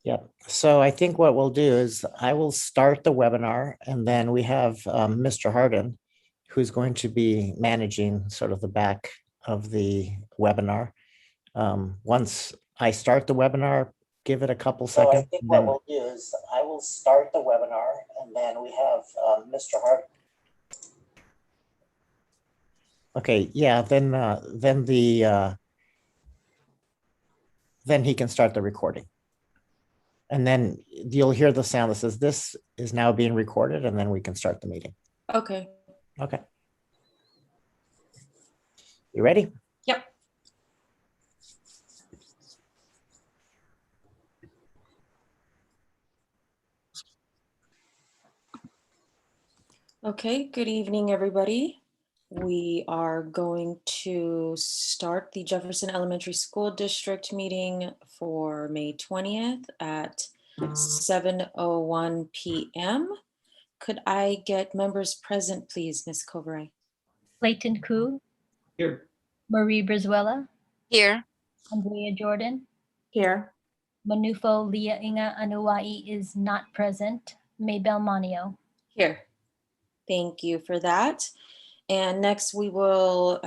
Yep. So I think what we'll do is I will start the webinar and then we have Mr. Hardin, who's going to be managing sort of the back of the webinar. Once I start the webinar, give it a couple So I seconds. think what we'll do is I will start the webinar and then we have Mr. Hardin. Okay, yeah, then then he can start the recording. And then you'll hear the sound that says this is now being recorded, and then we can start the meeting. Okay. Okay. You ready? Yep. Okay, good evening, everybody. We are going to start the Jefferson Elementary School District meeting for May 20th at 7:01 p.m. Could I get members present, please, Ms. Coveray? Clayton Koo, Here. Marie Brizuela, Here. Andrea Jordan, Here. Manufo Leah Inga Anuai is not present. Maybell Manio. Here. Thank you for that. And next we will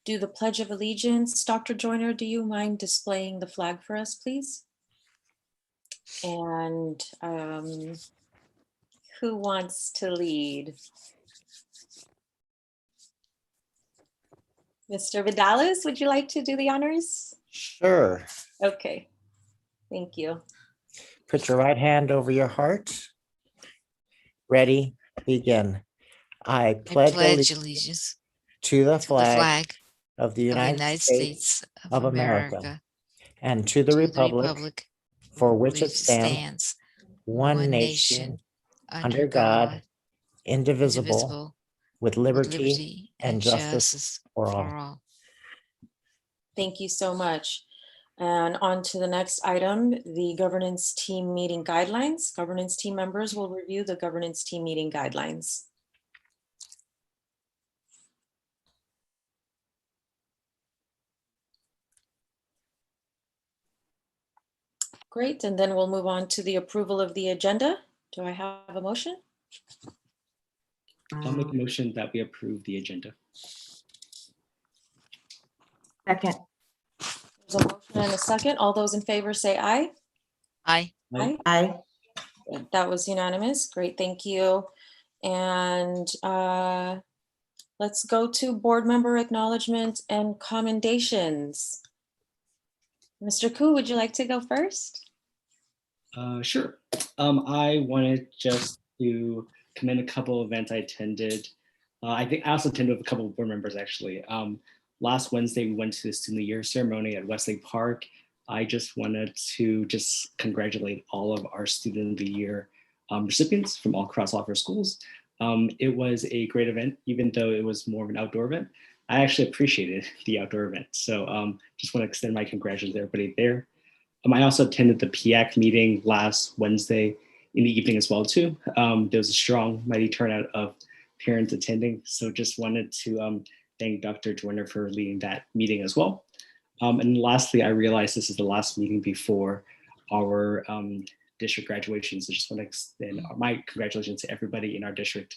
do the Pledge of Allegiance. Dr. Joyner, do you mind displaying the flag for us, please? And who wants to lead? Mr. Vidalis, would you like to do the honors? Sure. Okay, thank you. Put your right hand over your heart. Ready, begin. I pledge allegiance to the to the flag flag of the of the United States of America and to the to republic for which it stands, one nation, under God, indivisible, with liberty and justice for all. Thank you so much. And on to the next item, the governance team meeting guidelines. Governance team members will review the governance team meeting guidelines. Great, and then we'll move on to the approval of the agenda. Do I have a motion? I'll make a motion that we approve the agenda. Second. There's a motion and a second. All those in favor say aye. Aye. Aye. Aye. That was unanimous. Great, thank you. And let's go to board member acknowledgement and commendations. Mr. Koo, would you like to go first? Sure. I wanted just to commend a couple of events I attended. I think I also attended with a couple of board members actually. Last Wednesday, we went to the Student of the Year ceremony at Westlake Park. I just wanted to just congratulate all of our Student of the Year recipients from all across all of our schools. It was a great event, even though it was more of an outdoor event. I actually appreciated the outdoor event. So just want to extend my congratulations to everybody there. I also attended the PIAC meeting last Wednesday in the evening as well too. There was a strong, mighty turnout of parents attending. So just wanted to thank Dr. Joyner for leading that meeting as well. And lastly, I realized this is the last meeting before our district graduation. So just want to extend my congratulations to everybody in our district,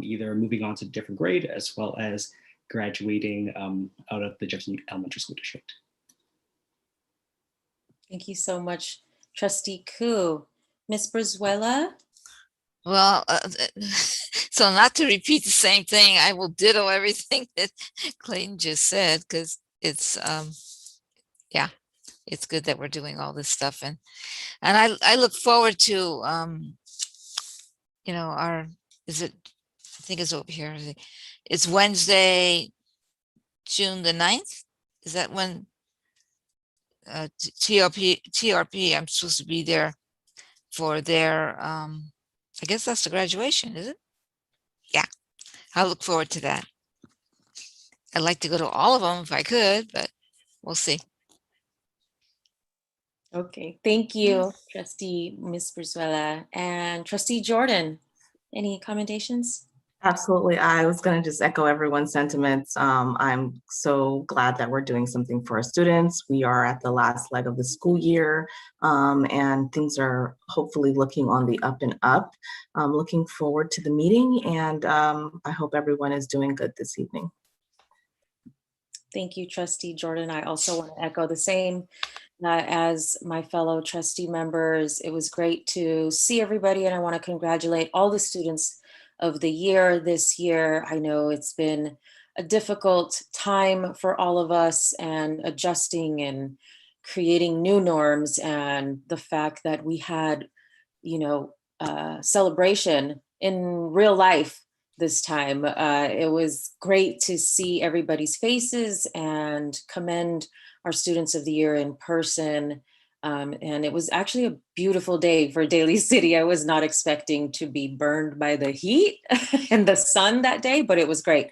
either moving on to a different grade as well as graduating out of the Jefferson Elementary School District. Thank you so much, Trustee Koo. Ms. Brizuela? Well, so not to repeat the same thing, I will ditto everything that Clayton just said, because it's, yeah, it's good that we're doing all this stuff. And I look forward to, you know, I think it's over here. It's Wednesday, June the 9th. Is that when TRP, I'm supposed to be there for their, I guess that's the graduation, is it? Yeah, I look forward to that. I'd like to go to all of them if I could, but we'll see. Okay, thank you, Trustee Ms. Brizuela. And Trustee Jordan, any commendations? Absolutely. I was going to just echo everyone's sentiments. I'm so glad that we're doing something for our students. We are at the last leg of the school year, and things are hopefully looking on the up and up. I'm looking forward to the meeting, and I hope everyone is doing good this evening. Thank you, Trustee Jordan. I also want to echo the same as my fellow trustee members. It was great to see everybody, and I want to congratulate all the students of the year this year. I know it's been a difficult time for all of us, and adjusting and creating new norms, and the fact that we had, celebration in real life this time. It was great to see everybody's faces and commend our students of the year in person. And it was actually a beautiful day for Daly City. I was not expecting to be burned by the heat and the sun that day, but it was great.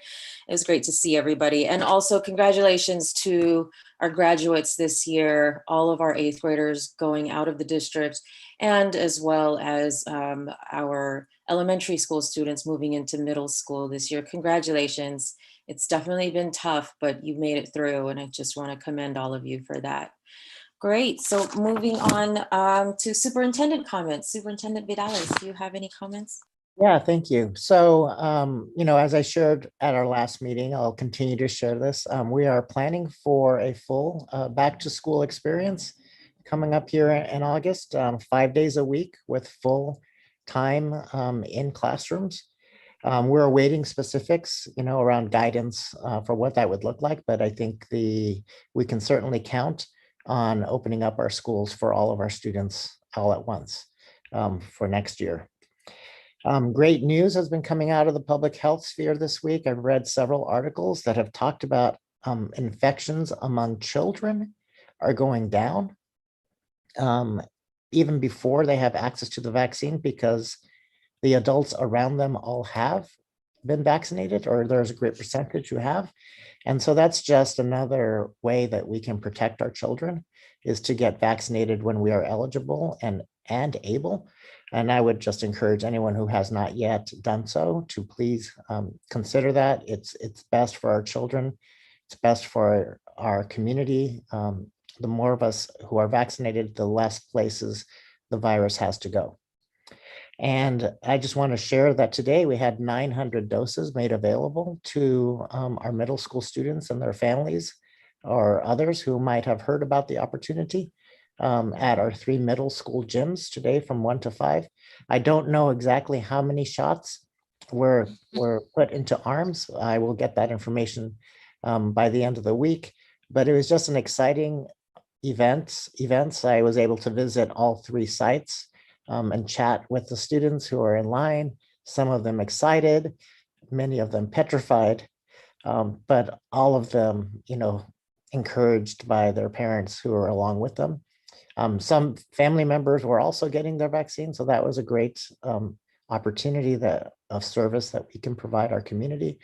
It was great to see everybody. And also congratulations to our graduates this year, all of our 8th graders going out of the district, and as well as our elementary school students moving into middle school this year. Congratulations. It's definitely been tough, but you made it through, and I just want to commend all of you for that. Great. So moving on to superintendent comments. Superintendent Vidales, do you have any comments? Yeah, thank you. So, as I shared at our last meeting, I'll continue to share this. We are planning for a full back to school experience coming up here in August, 5 days a week with full time in classrooms. We're awaiting specifics, around guidance for what that would look like, but I think we can certainly count on opening up our schools for all of our students all at once for next year. Great news has been coming out of the public health sphere this week. I've read several articles that have talked about infections among children are going down even before they have access to the vaccine, because the adults around them all have been vaccinated, or there's a great percentage who have. And so that's just another way that we can protect our children, is to get vaccinated when we are eligible and able. And I would just encourage anyone who has not yet done so to please consider that. It's best for our children. It's best for our community. The more of us who are vaccinated, the less places the virus has to go. And I just want to share that today we had 900 doses made available to our middle school students and their families, or others who might have heard about the opportunity at our 3 middle school gyms today from 1 to 5. I don't know exactly how many shots were put into arms. I will get that information by the end of the week, but it was just an exciting events. I was able to visit all 3 sites and chat with the students who are in line, some of them excited, many of them petrified, but all of them, encouraged by their parents who are along with them. Some family members were also getting their vaccine, so that was a great opportunity of service that we can provide our community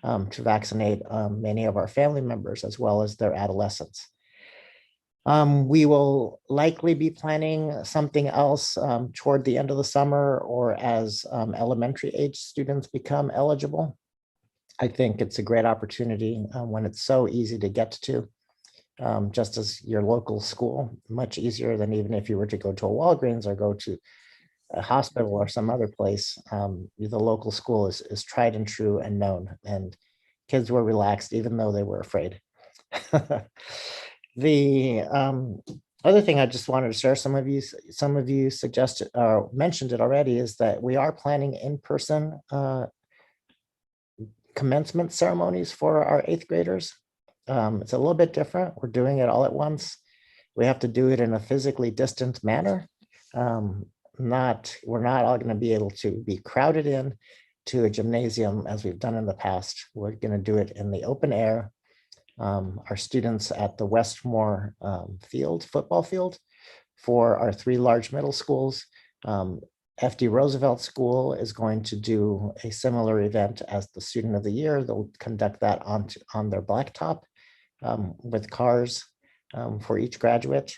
to vaccinate many of our family members as well as their adolescents. We will likely be planning something else toward the end of the summer, or as elementary age students become eligible. I think it's a great opportunity when it's so easy to get to, just as your local school, much easier than even if you were to go to a Walgreens or go to a hospital or some other place. The local school is tried and true and known, and kids were relaxed even though they were afraid. The other thing I just wanted to share, some of you suggested or mentioned it already, is that we are planning in-person commencement ceremonies for our 8th graders. It's a little bit different. We're doing it all at once. We have to do it in a physically distant manner. We're not all going to be able to be crowded in to a gymnasium as we've done in the past. We're going to do it in the open air. Our students at the Westmore football field for our 3 large middle schools. FD Roosevelt School is going to do a similar event as the Student of the Year. They'll conduct that on their blacktop with cars for each graduate.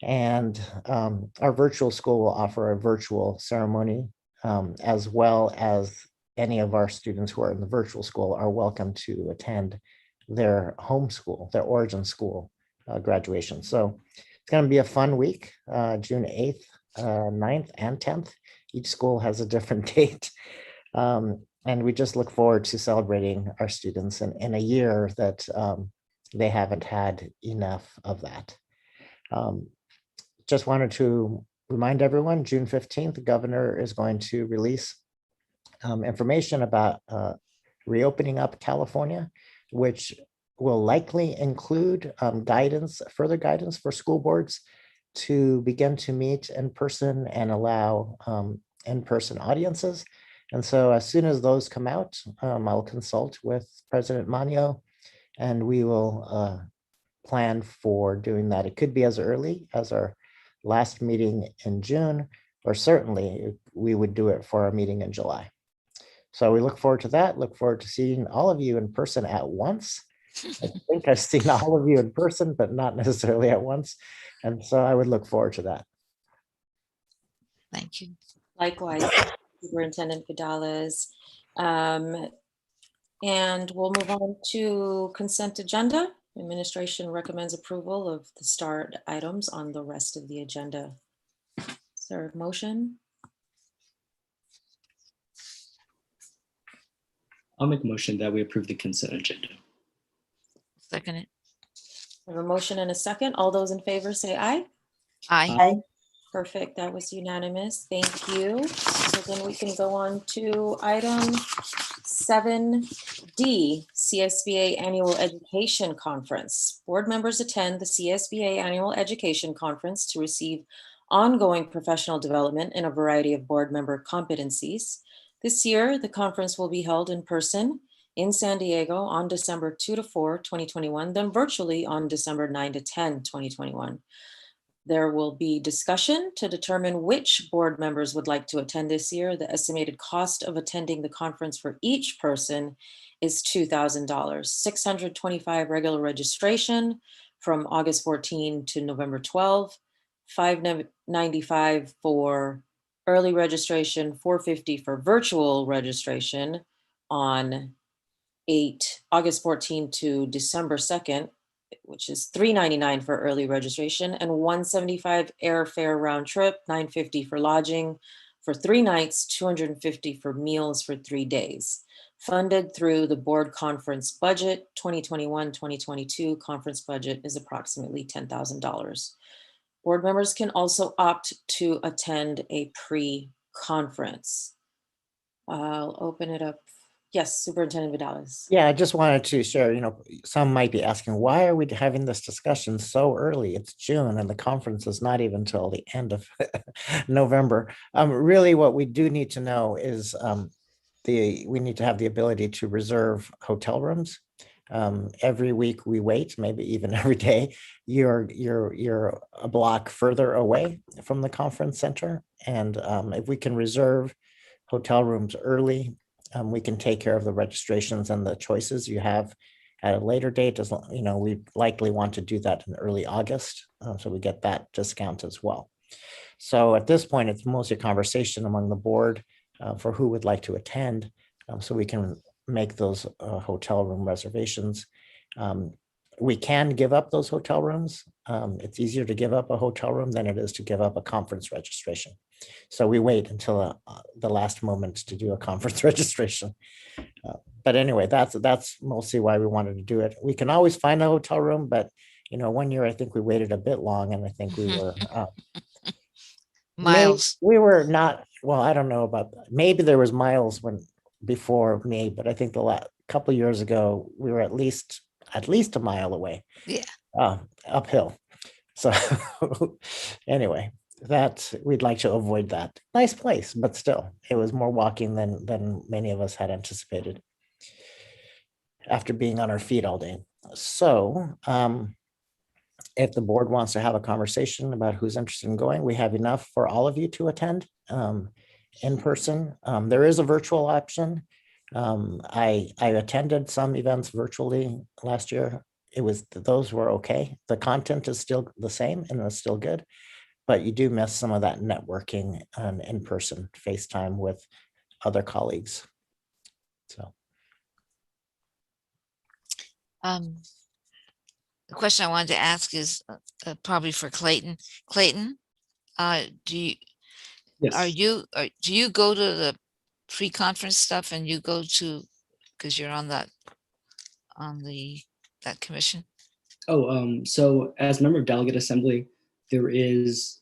And our virtual school will offer a virtual ceremony as well as any of our students who are in the virtual school are welcome to attend their home school, their origin school graduation. So it's going to be a fun week, June 8th, 9th, and 10th. Each school has a different date. And we just look forward to celebrating our students in a year that they haven't had enough of that. Just wanted to remind everyone, June 15th, the governor is going to release information about reopening up California, which will likely include further guidance for school boards to begin to meet in person and allow in-person audiences. And so as soon as those come out, I'll consult with President Manio, and we will plan for doing that. It could be as early as our last meeting in June, or certainly we would do it for our meeting in July. So we look forward to that. Look forward to seeing all of you in person at once. I think I've seen all of you in person, but not necessarily at once. And so I would look forward to that. Thank you. Likewise, Superintendent Vidales. And we'll move on to consent agenda. Administration recommends approval of the start items on the rest of the agenda. Is there a motion? I'll make a motion that we approve the consent agenda. Second it. We have a motion and a second. All those in favor say aye. Aye. Perfect. That was unanimous. Thank you. So then we can go on to item 7D, CSBA Annual Education Conference. Board members attend the CSBA Annual Education Conference to receive ongoing professional development in a variety of board member competencies. This year, the conference will be held in person in San Diego on December 2 to 4, 2021, then virtually on December 9 to 10, 2021. There will be discussion to determine which board members would like to attend this year. The estimated cost of attending the conference for each person is $2,000, $625 regular registration from August 14 to November 12, $595 for early registration, $450 for virtual registration on August 14 to December 2nd, which is $399 for early registration, and $175 airfare round trip, $950 for lodging for 3 nights, $250 for meals for 3 days. Funded through the board conference budget. 2021-2022 conference budget is approximately $10,000. Board members can also opt to attend a pre-conference. I'll open it up. Yes, Superintendent Vidales. Yeah, I just wanted to share, some might be asking, why are we having this discussion so early? It's June and the conference is not even till the end of November. Really what we do need to know is we need to have the ability to reserve hotel rooms. Every week we wait, maybe even every day, you're a block further away from the conference center. And if we can reserve hotel rooms early, we can take care of the registrations and the choices you have at a later date. As we likely want to do that in early August, so we get that discount as well. So at this point, it's mostly a conversation among the board for who would like to attend, so we can make those hotel room reservations. We can give up those hotel rooms. It's easier to give up a hotel room than it is to give up a conference registration. So we wait until the last moment to do a conference registration. But anyway, that's mostly why we wanted to do it. We can always find a hotel room, but 1 year I think we waited a bit long, and I think we were Miles. we were not. Well, I don't know about that. Maybe there was miles before me, but I think the last couple of years ago we were at least a mile away. Yeah. Uphill. So anyway, that we'd like to avoid that. Nice place, but still, it was more walking than many of us had anticipated after being on our feet all day. So if the board wants to have a conversation about who's interested in going, we have enough for all of you to attend in person. There is a virtual option. I attended some events virtually last year. Those were okay. The content is still the same and it's still good, but you do miss some of that networking and in-person FaceTime with other colleagues. So, The question I wanted to ask is probably for Clayton. Clayton, do you, Yes. do you go to the pre-conference stuff and you go to, because you're on that commission? So as a member of Delegate Assembly, there is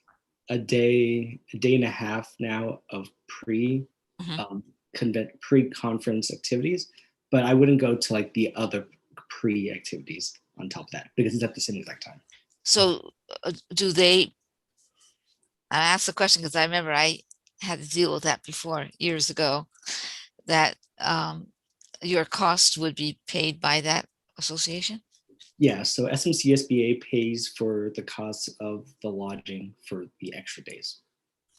a day and a half now of Mhm. pre-conference activities, but I wouldn't go to like the other pre-activities on top of that because it's at the same exact time. So do they, I asked the question because I remember I had to deal with that before years ago, that your cost would be paid by that association? Yeah, so SMCSBA pays for the cost of the lodging for the extra days.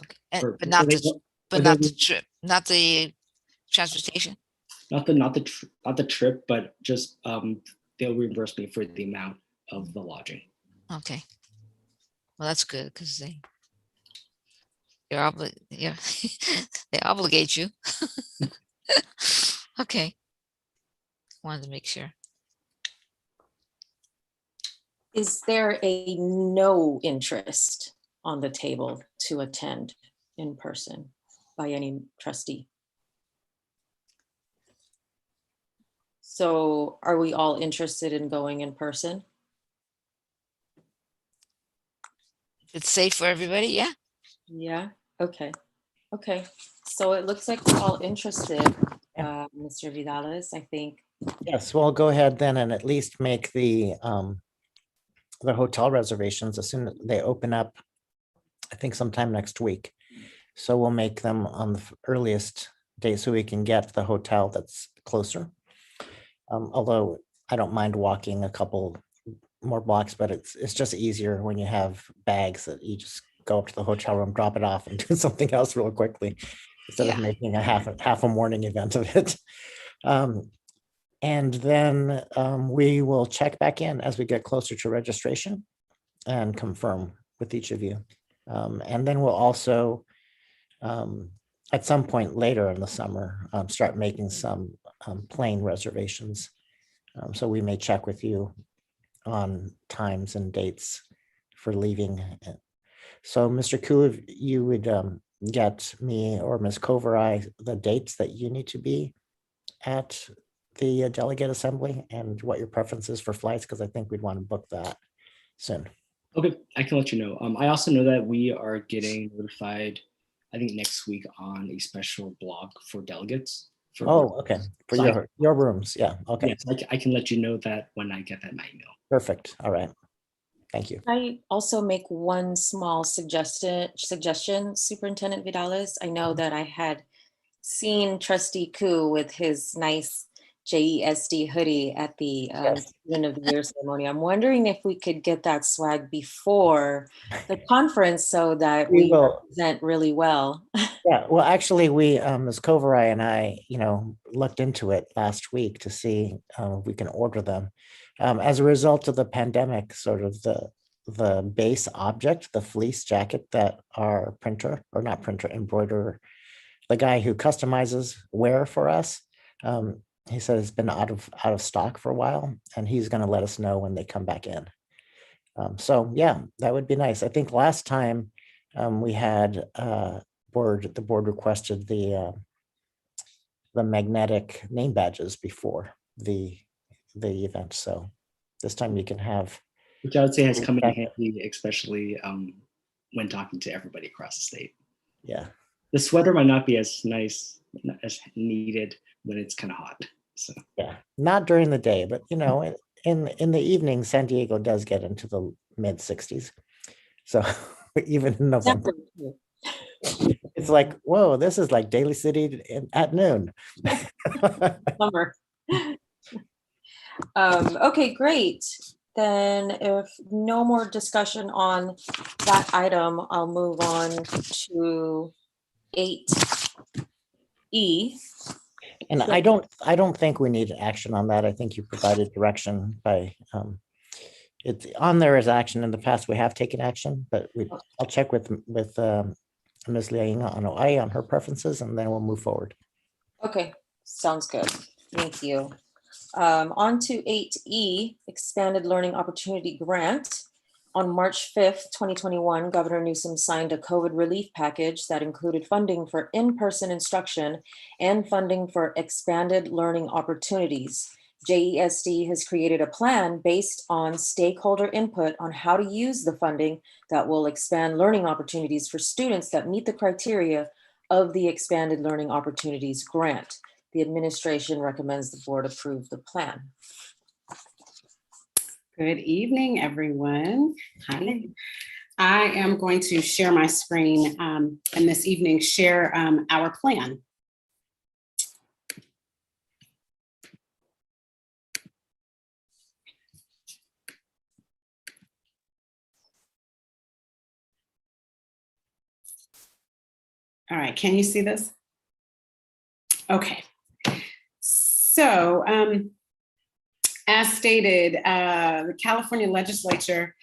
Okay. Or- But not or they- the, or but not they- the trip, not the transportation? not the trip, but just they'll reimburse me for the amount of the lodging. Okay. Well, that's good because they obligate you. Okay. Wanted to make sure. Is there a no interest on the table to attend in person by any trustee? So are we all interested in going in person? If it's safe for everybody, yeah. Yeah, okay, okay. So it looks like we're all interested, Mr. Vidales, I think. yes, well, go ahead then and at least make the hotel reservations as soon as they open up, I think sometime next week. So we'll make them on the earliest day so we can get the hotel that's closer. Although I don't mind walking a couple more blocks, but it's just easier when you have bags that you just go up to the hotel room, drop it off, and do something else real quickly instead of Yeah. making a half a morning event of it. And then we will check back in as we get closer to registration and confirm with each of you. And then we'll also, at some point later in the summer, start making some plane reservations. So we may check with you on times and dates for leaving. So Mr. Koo, if you would get me or Ms. Kovarai the dates that you need to be at the delegate assembly and what your preference is for flights, because I think we'd want to book that soon. Okay, I can let you know. I also know that we are getting notified, I think next week, on a special block for delegates. Oh, okay. For So your rooms. Yeah. Okay. Yes, I can let you know that when I get that in my email. Perfect. All right. Thank you. I also make one small suggestion, Superintendent Vidales. I know that I had seen Trustee Koo with his nice JESD hoodie at the Yes. end of the year ceremony. I'm wondering if we could get that swag before the conference so that We we will. represent really well. Yeah, well, actually, we, Ms. Kovarai and I, looked into it last week to see if we can order them. As a result of the pandemic, sort of the base object, the fleece jacket that our printer, or not printer, embroiderer, the guy who customizes wear for us, he said it's been out of stock for a while, and he's going to let us know when they come back in. So yeah, that would be nice. I think last time we had the board requested the magnetic name badges before the event. So this time you can have. Which I would say has come in handy, especially when talking to everybody across the state. Yeah. The sweater might not be as nice as needed when it's kind of hot. So yeah, not during the day, but in the evening, San Diego does get into the mid 60s. So even in November, it's like, whoa, this is like Daly City at noon. Summer. Okay, great. Then if no more discussion on that item, I'll move on to 8E. And I don't think we need action on that. I think you provided direction by it's on there as action. In the past, we have taken action, but I'll check with Ms. Liaina on her preferences, and then we'll move forward. Okay, Sounds good. Thank you. On to 8E, Expanded Learning Opportunity Grant. On March 5th, 2021, Governor Newsom signed a COVID relief package that included funding for in-person instruction and funding for expanded learning opportunities. JESD has created a plan based on stakeholder input on how to use the funding that will expand learning opportunities for students that meet the criteria of the Expanded Learning Opportunities Grant. The administration recommends the board approve the plan. Good evening, everyone. Hi. I am going to share my screen and this evening share our plan. All right, can you see this? Okay. So, as stated, the California legislature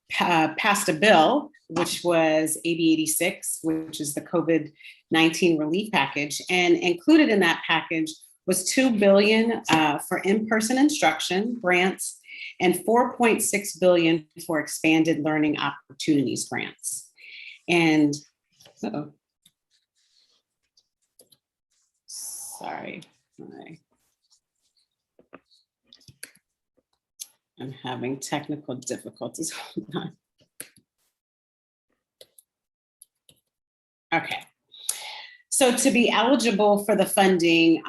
passed a bill, which was AB 86, which is the COVID-19 relief package. And included in that package was $2 billion for in-person instruction grants and $4.6 billion for expanded learning opportunities grants. And, sorry, I'm having technical difficulties. Hold on. Okay. So to be eligible for the funding,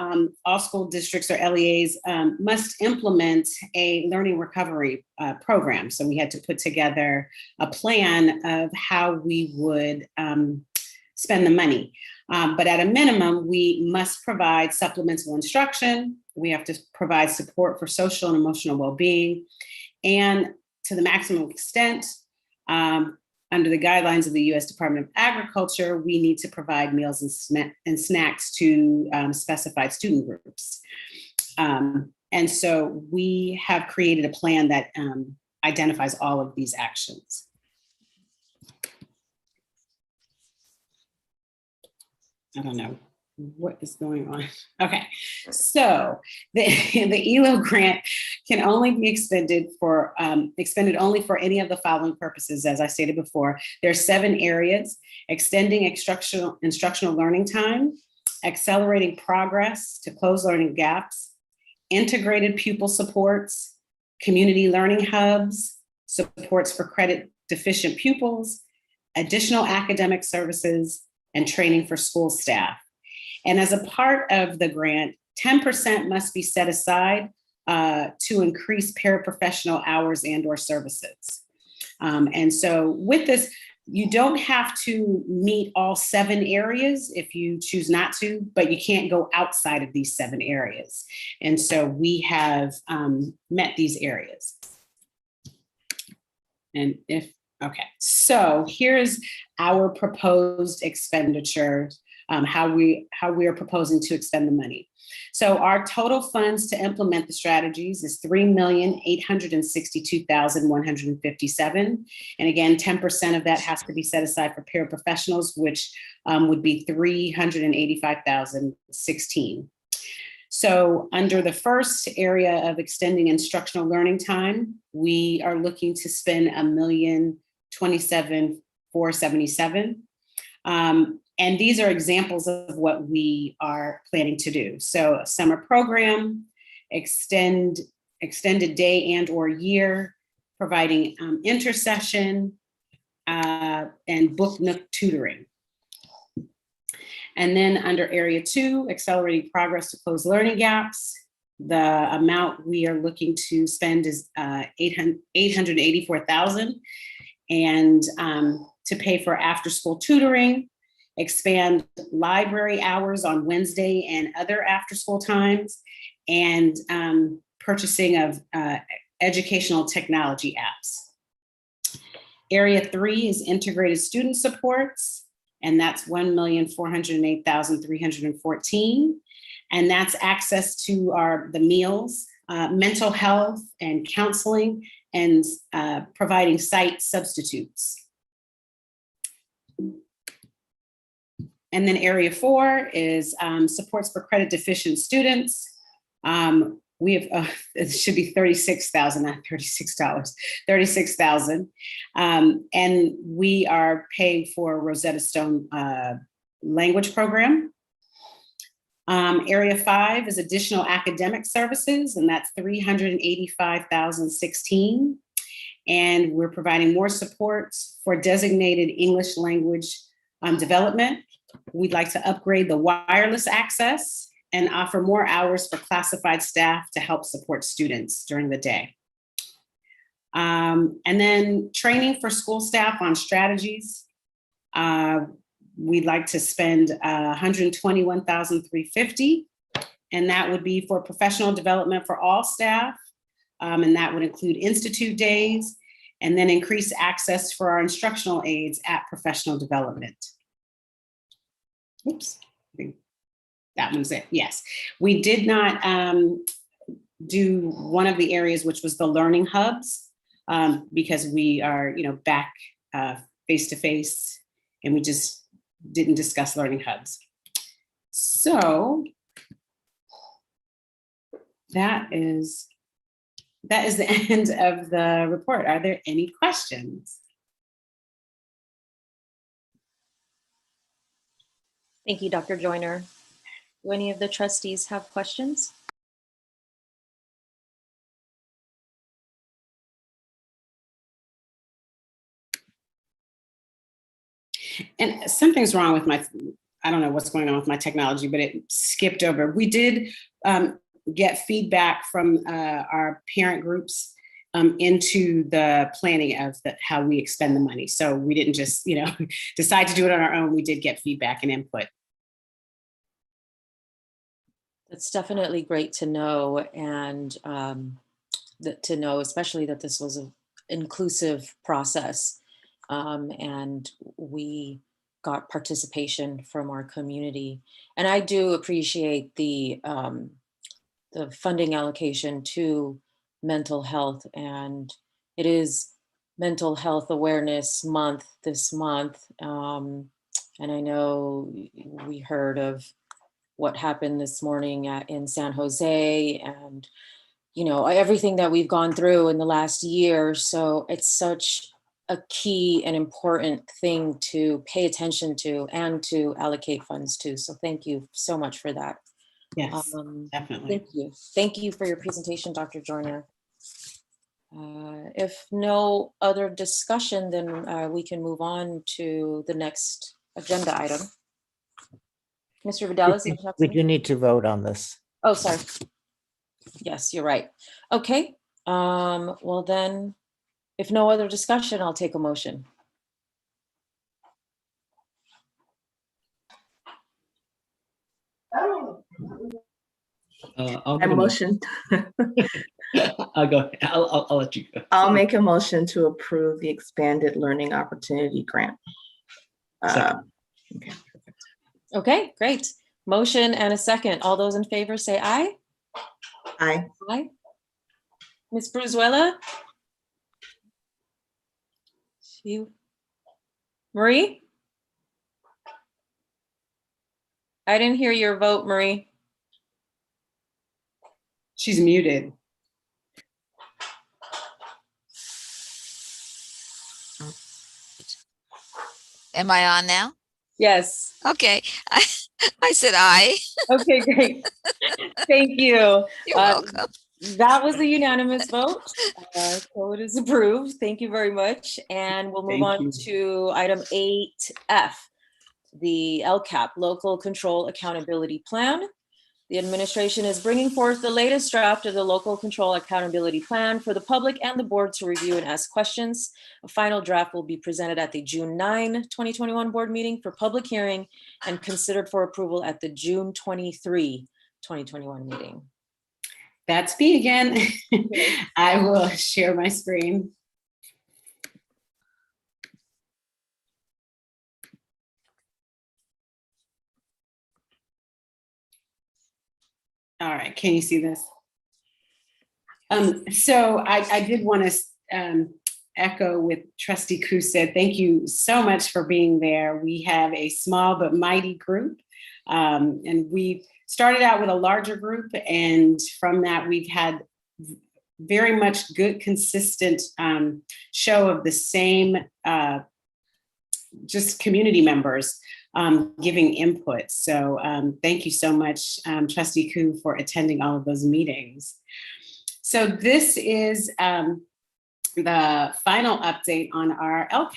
all school districts or LEAs must implement a learning recovery program. So we had to put together a plan of how we would spend the money. But at a minimum, we must provide supplemental instruction. We have to provide support for social and emotional well-being. And to the maximum extent, under the guidelines of the U.S. Department of Agriculture, we need to provide meals and snacks to specified student groups. And so we have created a plan that identifies all of these actions. I don't know what is going on. Okay, so the ELO grant can only be expended only for any of the following purposes, as I stated before. There are 7 areas: extending instructional learning time, accelerating progress to close learning gaps, integrated pupil supports, community learning hubs, supports for credit deficient pupils, additional academic services, and training for school staff. And as a part of the grant, 10% must be set aside to increase paraprofessional hours and/or services. And so with this, you don't have to meet all 7 areas if you choose not to, but you can't go outside of these 7 areas. And so we have met these areas. And okay, so here's our proposed expenditures, how we are proposing to expend the money. So our total funds to implement the strategies is $3,862,157. And again, 10% of that has to be set aside for paraprofessionals, which would be $385,016. So under the first area of extending instructional learning time, we are looking to spend $1,027,477. And these are examples of what we are planning to do. So a summer program, extended day and/or year, providing intercession, and book nook tutoring. And then under area 2, accelerating progress to close learning gaps, the amount we are looking to spend is $884,000, and to pay for after-school tutoring, expand library hours on Wednesday and other after-school times, and purchasing of educational technology apps. Area 3 is integrated student supports, and that's $1,408,314. And that's access to the meals, mental health and counseling, and providing site substitutes. And then area 4 is supports for credit deficient students. We have, it should be 36,000, not $36, 36,000. And we are paying for Rosetta Stone language program. Area 5 is additional academic services, and that's 385,016. And we're providing more support for designated English language development. We'd like to upgrade the wireless access and offer more hours for classified staff to help support students during the day. And then training for school staff on strategies. We'd like to spend $121,350, and that would be for professional development for all staff. And that would include institute days, and then increase access for our instructional aides at professional development. Oops, I think that one's it. Yes, we did not do one of the areas, which was the learning hubs, because we are, back face to face, and we just didn't discuss learning hubs. So that is the end of the report. Are there any questions? Thank you, Dr. Joyner. Do any of the trustees have questions? And something's wrong with I don't know what's going on with my technology, but it skipped over. We did get feedback from our parent groups into the planning of how we expend the money. So we didn't just, decide to do it on our own. We did get feedback and input. It's definitely great to know, and to know especially that this was an inclusive process, and we got participation from our community. And I do appreciate the funding allocation to mental health, and it is Mental Health Awareness Month this month. And I know we heard of what happened this morning in San Jose, and everything that we've gone through in the last year. So it's such a key and important thing to pay attention to and to allocate funds to. So thank you so much for that. Yes, definitely. Thank you. Thank you for your presentation, Dr. Joyner. If no other discussion, then we can move on to the next agenda item. Mr. Vidalis, you have We something? do need to vote on this. Oh, sorry. Yes, you're right. Okay. Well then, if no other discussion, I'll take a motion. I'll I make a motion. I'll go. I'll let you go. I'll make a motion to approve the expanded learning opportunity grant. Second. Okay. Okay, great. Motion and a second. All those in favor say aye. Aye. Aye. Ms. Bruzuela? Marie? I didn't hear your vote, Marie. She's muted. Am I on now? Yes. Okay. I said aye. Okay, great. Thank you. You're welcome. That was a unanimous vote. So it is approved. Thank you very much. And we'll move Thank on you. to item 8F, the LCAP, Local Control Accountability Plan. The administration is bringing forth the latest draft of the Local Control Accountability Plan for the public and the board to review and ask questions. A final draft will be presented at the June 9, 2021 board meeting for public hearing and considered for approval at the June 23, 2021 meeting. That's me again. I will share my screen. All right, can you see this? So I did want to echo with Trustee Koo said. Thank you so much for being there. We have a small but mighty group. And we started out with a larger group. And from that, we've had very much good, consistent show of the same just community members giving input. So thank you so much, Trustee Koo, for attending all of those meetings. So this is the final update on our LCAP.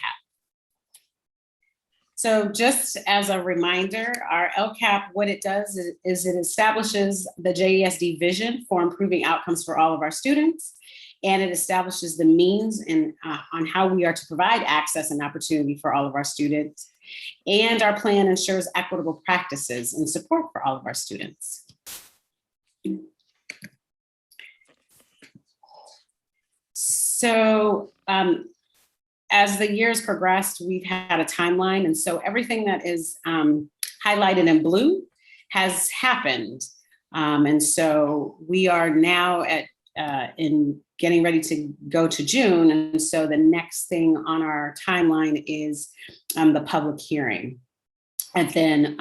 So just as a reminder, our LCAP, what it does is it establishes the JESD vision for improving outcomes for all of our students. And it establishes the means and on how we are to provide access and opportunity for all of our students. And our plan ensures equitable practices and support for all of our students. So as the years progressed, we've had a timeline. And so everything that is highlighted in blue has happened. And so we are now in getting ready to go to June. And so the next thing on our timeline is the public hearing and then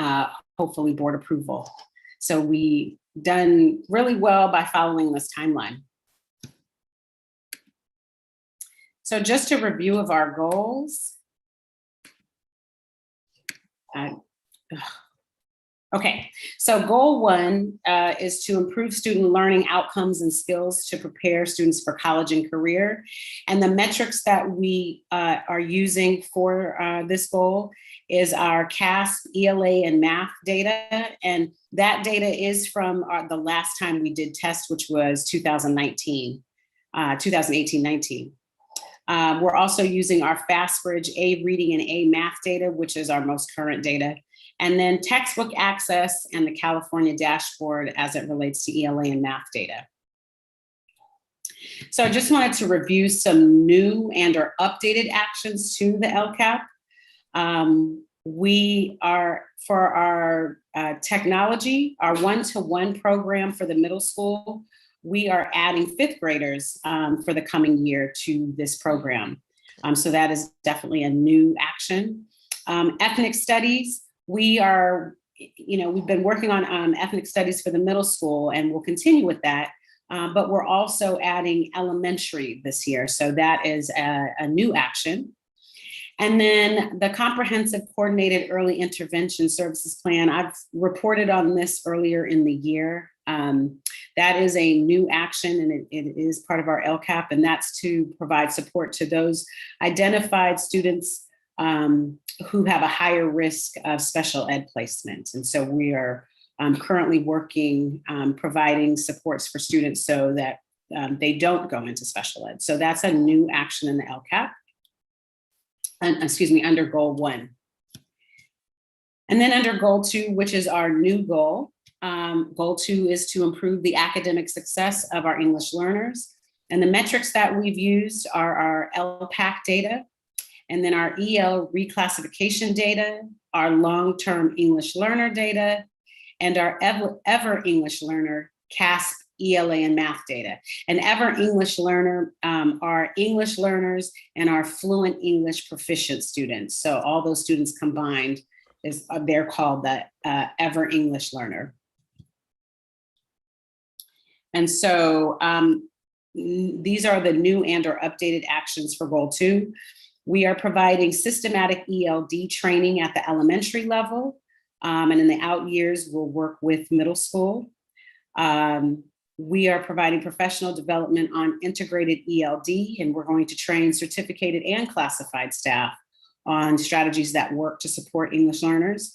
hopefully board approval. So we done really well by following this timeline. So just a review of our goals. Okay, so goal 1 is to improve student learning outcomes and skills to prepare students for college and career. And the metrics that we are using for this goal is our CASP, ELA, and math data. And that data is from the last time we did test, which was 2018-19. We're also using our FastBridge A reading and A math data, which is our most current data. And then textbook access and the California dashboard as it relates to ELA and math data. So I just wanted to review some new and or updated actions to the LCAP. We are, for our technology, our one-to-one program for the middle school, we are adding 5th graders for the coming year to this program. So that is definitely a new action. Ethnic studies, we are, we've been working on ethnic studies for the middle school and we'll continue with that. But we're also adding elementary this year. So that is a new action. And then the Comprehensive Coordinated Early Intervention Services Plan, I've reported on this earlier in the year. That is a new action and it is part of our LCAP, and that's to provide support to those identified students who have a higher risk of special ed placement. And so we are currently working, providing supports for students so that they don't go into special ed. So that's a new action in the LCAP. Under goal 1. And then under goal 2, which is our new goal, goal 2 is to improve the academic success of our English learners. And the metrics that we've used are our LPAC data, and then our EL reclassification data, our long-term English learner data, and our Ever English Learner CASP, ELA, and math data. And Ever English Learner are English learners and our fluent English proficient students. So all those students combined they're called the Ever English Learner. And so these are the new and or updated actions for goal 2. We are providing systematic ELD training at the elementary level. And in the out years, we'll work with middle school. We are providing professional development on integrated ELD, and we're going to train certificated and classified staff on strategies that work to support English learners.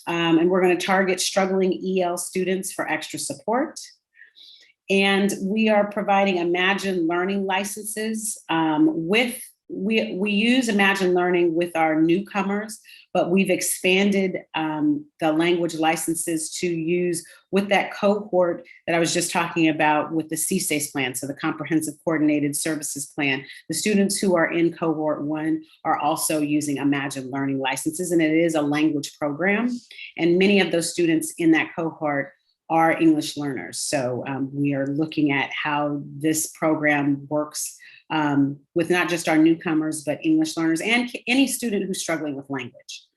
And we're going to target struggling EL students for extra support. And we are providing Imagine Learning licenses we use Imagine Learning with our newcomers, but we've expanded the language licenses to use with that cohort that I was just talking about with the CSACE plan, so the Comprehensive Coordinated Services Plan. The students who are in cohort 1 are also using Imagine Learning licenses, and it is a language program. And many of those students in that cohort are English learners. So we are looking at how this program works with not just our newcomers, but English learners and any student who's struggling with language.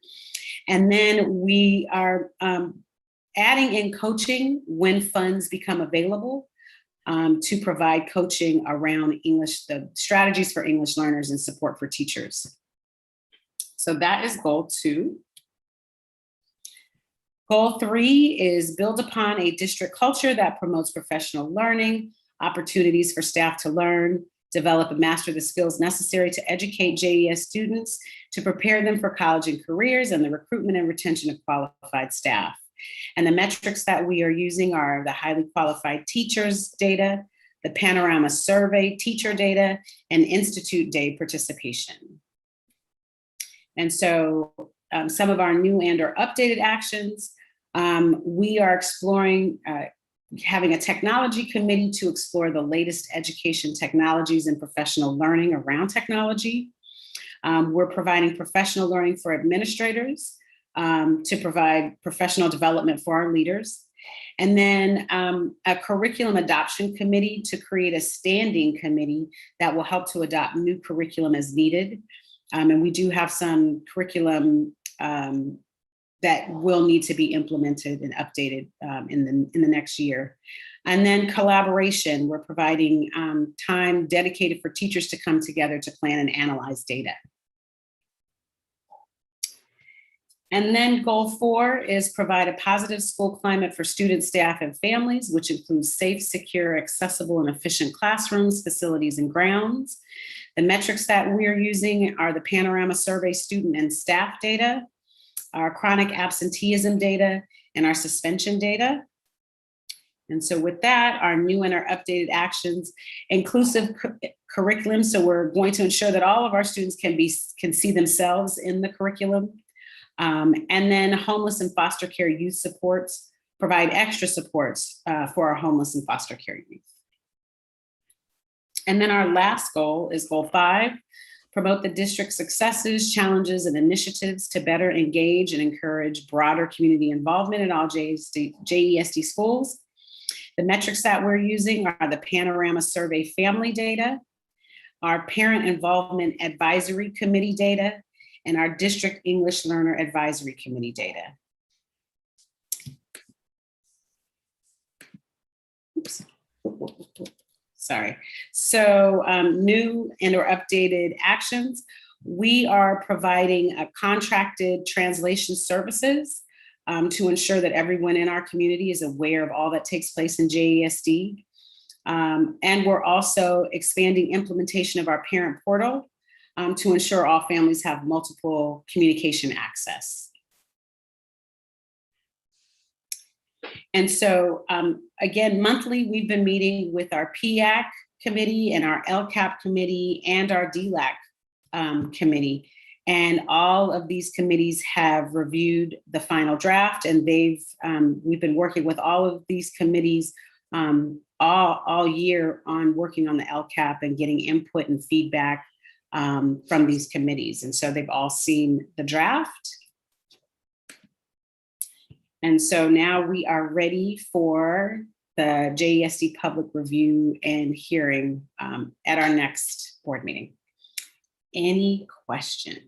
And then we are adding in coaching when funds become available to provide coaching around English, the strategies for English learners and support for teachers. So that is goal 2. Goal 3 is build upon a district culture that promotes professional learning, opportunities for staff to learn, develop and master the skills necessary to educate JES students, to prepare them for college and careers, and the recruitment and retention of qualified staff. And the metrics that we are using are the highly qualified teachers data, the Panorama survey teacher data, and Institute Day participation. And so some of our new and or updated actions, we are exploring having a technology committee to explore the latest education technologies and professional learning around technology. We're providing professional learning for administrators to provide professional development for our leaders. And then a curriculum adoption committee to create a standing committee that will help to adopt new curriculum as needed. And we do have some curriculum that will need to be implemented and updated in the next year. And then collaboration, we're providing time dedicated for teachers to come together to plan and analyze data. And then goal 4 is provide a positive school climate for students, staff, and families, which includes safe, secure, accessible, and efficient classrooms, facilities, and grounds. The metrics that we're using are the Panorama survey student and staff data, our chronic absenteeism data, and our suspension data. And so with that, our new and our updated actions, inclusive curriculum. So we're going to ensure that all of our students can see themselves in the curriculum. And then homeless and foster care youth supports, provide extra supports for our homeless and foster care youth. And then our last goal is goal 5, promote the district's successes, challenges, and initiatives to better engage and encourage broader community involvement in all JESD schools. The metrics that we're using are the Panorama survey family data, our parent involvement advisory committee data, and our district English learner advisory committee data. Oops. Sorry. So new and or updated actions. We are providing a contracted translation services to ensure that everyone in our community is aware of all that takes place in JESD. And we're also expanding implementation of our parent portal to ensure all families have multiple communication access. And so again, monthly, we've been meeting with our PIAC committee and our LCAP committee and our DLAC committee. And all of these committees have reviewed the final draft, and we've been working with all of these committees all year on working on the LCAP and getting input and feedback from these committees. And so they've all seen the draft. And so now we are ready for the JESD public review and hearing at our next board meeting. Any questions?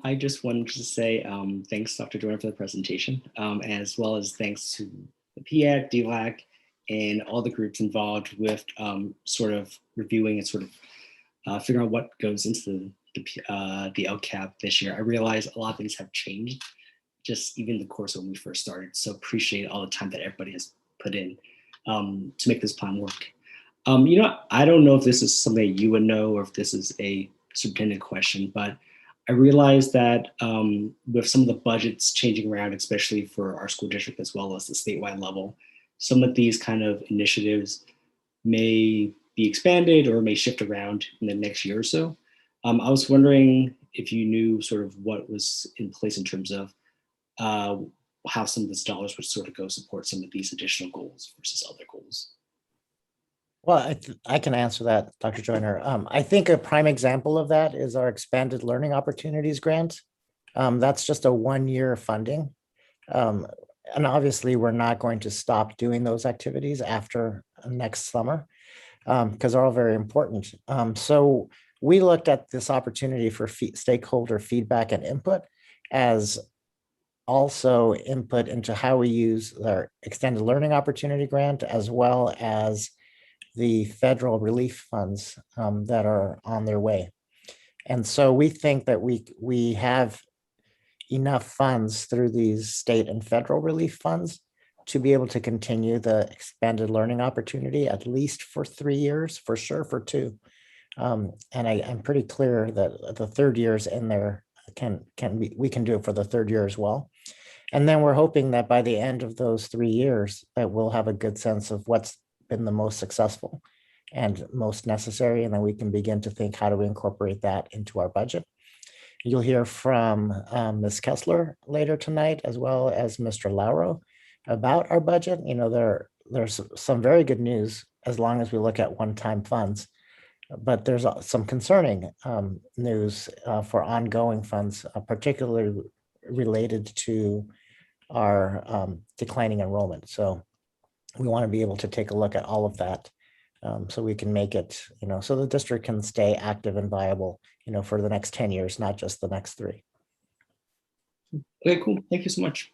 I just wanted to say thanks, Dr. Joyner, for the presentation, as well as thanks to the PIAC, DLAC, and all the groups involved with sort of reviewing and sort of figuring out what goes into the LCAP this year. I realize a lot of things have changed, just even the course when we first started. So appreciate all the time that everybody has put in to make this plan work. You know, I don't know if this is something you would know or if this is a superintendent question, but I realize that with some of the budgets changing around, especially for our school district as well as the statewide level, some of these kind of initiatives may be expanded or may shift around in the next year or so. I was wondering if you knew sort of what was in place in terms of how some of these dollars would sort of go support some of these additional goals versus other goals. Well, I can answer that, Dr. Joyner. I think a prime example of that is our expanded learning opportunities grant. That's just a 1-year funding. And obviously, we're not going to stop doing those activities after next summer because they're all very important. So we looked at this opportunity for stakeholder feedback and input as also input into how we use our extended learning opportunity grant, as well as the federal relief funds that are on their way. And so we think that we have enough funds through these state and federal relief funds to be able to continue the expanded learning opportunity at least for 3 years, for sure for 2. And I'm pretty clear that the third year's in there we can do it for the third year as well. And then we're hoping that by the end of those 3 years, that we'll have a good sense of what's been the most successful and most necessary. And then we can begin to think, how do we incorporate that into our budget? You'll hear from Ms. Kessler later tonight, as well as Mr. Lauro about our budget. You know, there's some very good news as long as we look at one-time funds, but there's some concerning news for ongoing funds, particularly related to our declining enrollment. So we want to be able to take a look at all of that so we can make it, you know, so the district can stay active and viable, you know, for the next 10 years, not just the next 3. Okay, cool. Thank you so much.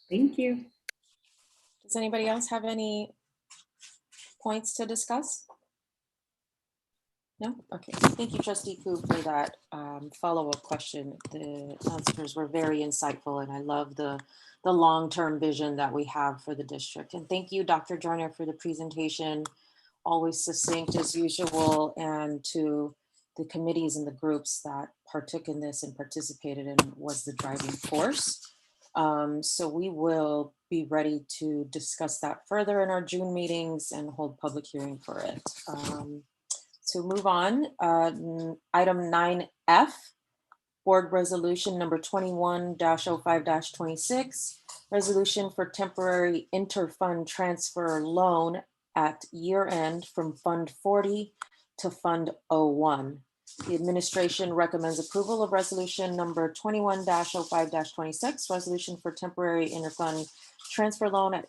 Thank you. Does anybody else have any points to discuss? No? Okay. Thank you, Trustee Koo, for that follow-up question. The answers were very insightful, and I love the long-term vision that we have for the district. And thank you, Dr. Joyner, for the presentation, always succinct as usual, and to the committees and the groups that partook in this and participated and was the driving force. So we will be ready to discuss that further in our June meetings and hold public hearing for it. To move on, item 9F, Board Resolution number 21-05-26, resolution for temporary interfund transfer loan at year end from Fund 40 to Fund 01. The administration recommends approval of resolution number 21-05-26, resolution for temporary interfund transfer loan at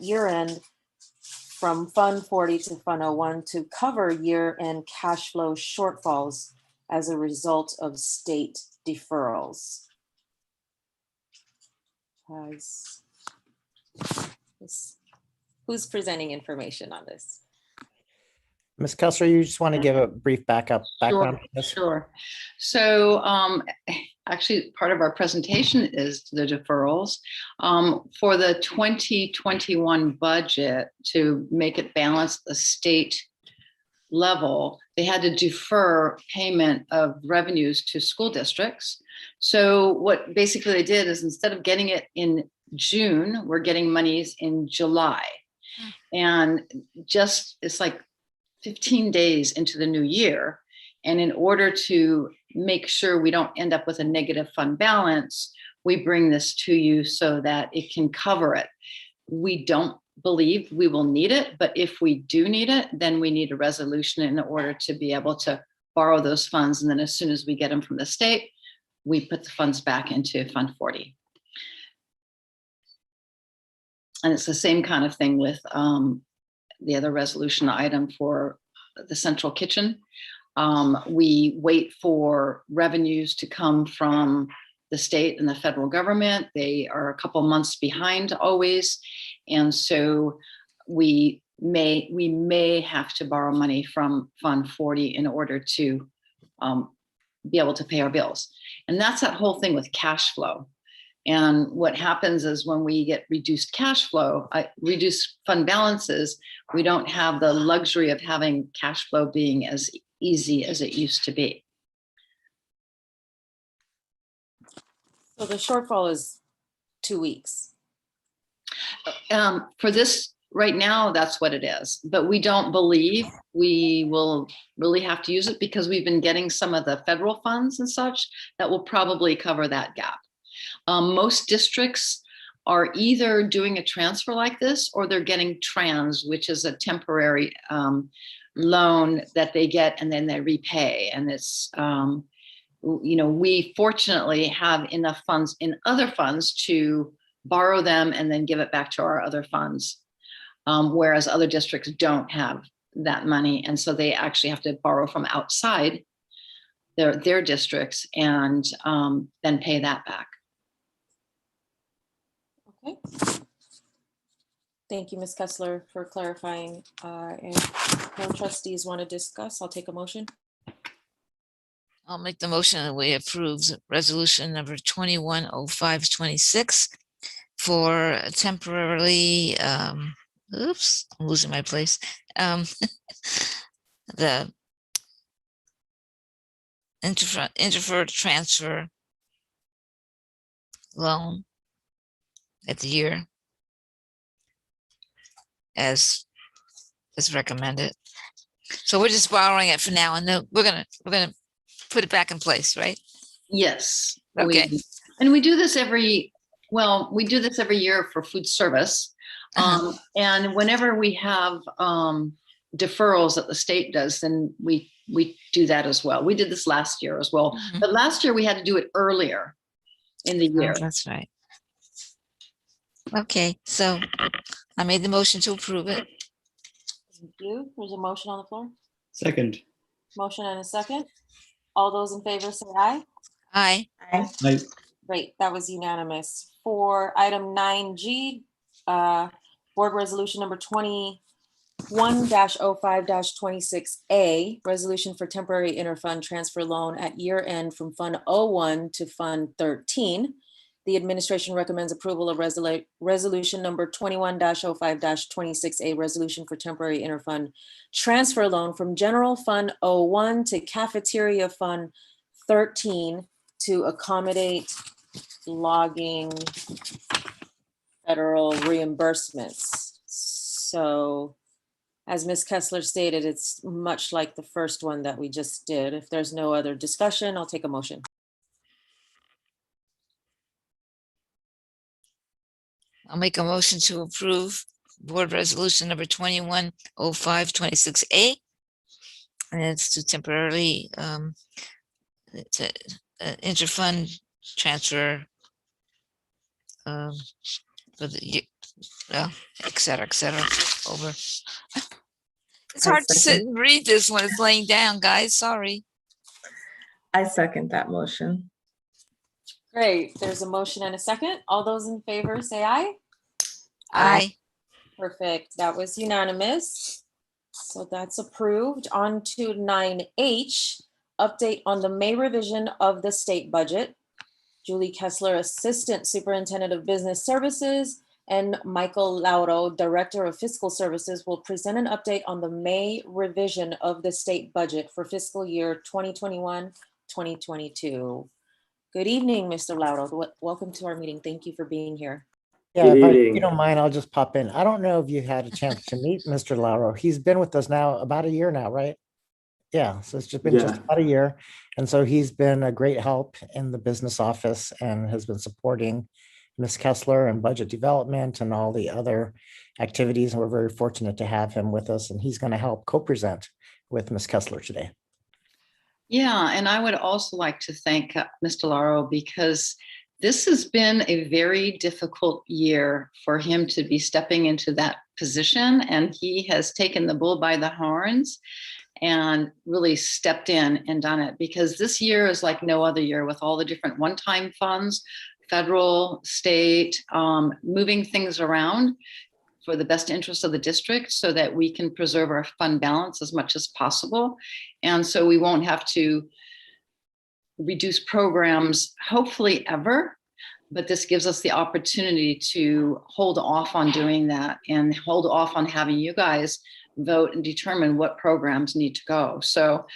year end from Fund 40 to Fund 01 to cover year-end cash flow shortfalls as a result of state deferrals. Who's presenting information on this? Ms. Kessler, you just want to give a brief background on this? Sure. So actually, part of our presentation is the deferrals. For the 2021 budget, to make it balance the state level, they had to defer payment of revenues to school districts. So what basically they did is, instead of getting it in June, we're getting monies in July. And just, it's like 15 days into the new year. And in order to make sure we don't end up with a negative fund balance, we bring this to you so that it can cover it. We don't believe we will need it, but if we do need it, then we need a resolution in order to be able to borrow those funds. And then as soon as we get them from the state, we put the funds back into Fund 40. And it's the same kind of thing with the other resolution item for the central kitchen. We wait for revenues to come from the state and the federal government. They are a couple months behind always. And so we may have to borrow money from Fund 40 in order to be able to pay our bills. And that's that whole thing with cash flow. And what happens is, when we get reduced cash flow, reduced fund balances, we don't have the luxury of having cash flow being as easy as it used to be. So the shortfall is 2 weeks. For this right now, that's what it is. But we don't believe we will really have to use it, because we've been getting some of the federal funds and such that will probably cover that gap. Most districts are either doing a transfer like this, or they're getting trans, which is a temporary loan that they get and then they repay. And it's, we fortunately have enough funds in other funds to borrow them and then give it back to our other funds. Whereas other districts don't have that money. And so they actually have to borrow from outside their districts and then pay that back. Okay. Thank you, Ms. Kessler, for clarifying. If no trustees want to discuss, I'll take a motion. I'll make the motion that we approve resolution number 210526 for temporarily, oops, I'm losing my place. The interfered transfer loan at the year as recommended. So we're just borrowing it for now, and then we're gonna put it back in place, right? Yes. Okay. We do this every year for food service. And whenever we have deferrals that the state does, then we do that as well. We did this last year as well. Mhm. But last year we had to do it earlier in the year. Oh, that's right. Okay, so I made the motion to approve it. Thank you. There's a motion on the floor. Second. Motion and a second. All those in favor say aye. Aye. Aye. Great, that was unanimous. For item 9G, board resolution number 21-05-26A, resolution for temporary interfund transfer loan at year end from Fund 01 to Fund 13. The administration recommends approval of resolution number 21-05-26A, resolution for temporary interfund transfer loan from General Fund 01 to Cafeteria Fund 13 to accommodate logging federal reimbursements. So as Ms. Kessler stated, it's much like the first one that we just did. If there's no other discussion, I'll take a motion. I'll make a motion to approve board resolution number 210526A. And it's to temporarily interfund transfer for the et cetera, over. It's hard to sit and read this when it's laying down, guys. Sorry. I second that motion. Great, there's a motion and a second. All those in favor say aye. Aye. Perfect, that was unanimous. So that's approved. On to 9H, update on the May revision of the state budget. Julie Kessler, Assistant Superintendent of Business Services, and Michael Lauro, Director of Fiscal Services, will present an update on the May revision of the state budget for fiscal year 2021-2022. Good evening, Mr. Lauro. Welcome to our meeting. Thank you for being here. Yeah, if you don't mind, I'll just pop in. I don't know if you had a chance to meet Mr. Lauro. He's been with us now about a year now, right? Yeah, so it's just been just about a year. And so he's been a great help in the business office and has been supporting Ms. Kessler and budget development and all the other activities. And we're very fortunate to have him with us, and he's going to help co-present with Ms. Kessler today. Yeah, and I would also like to thank Mr. Lauro, because this has been a very difficult year for him to be stepping into that position, and he has taken the bull by the horns and really stepped in and done it, because this year is like no other year with all the different one-time funds, federal, state, moving things around for the best interest of the district so that we can preserve our fund balance as much as possible. And so we won't have to reduce programs, hopefully ever, but this gives us the opportunity to hold off on doing that and hold off on having you guys vote and determine what programs need to go. So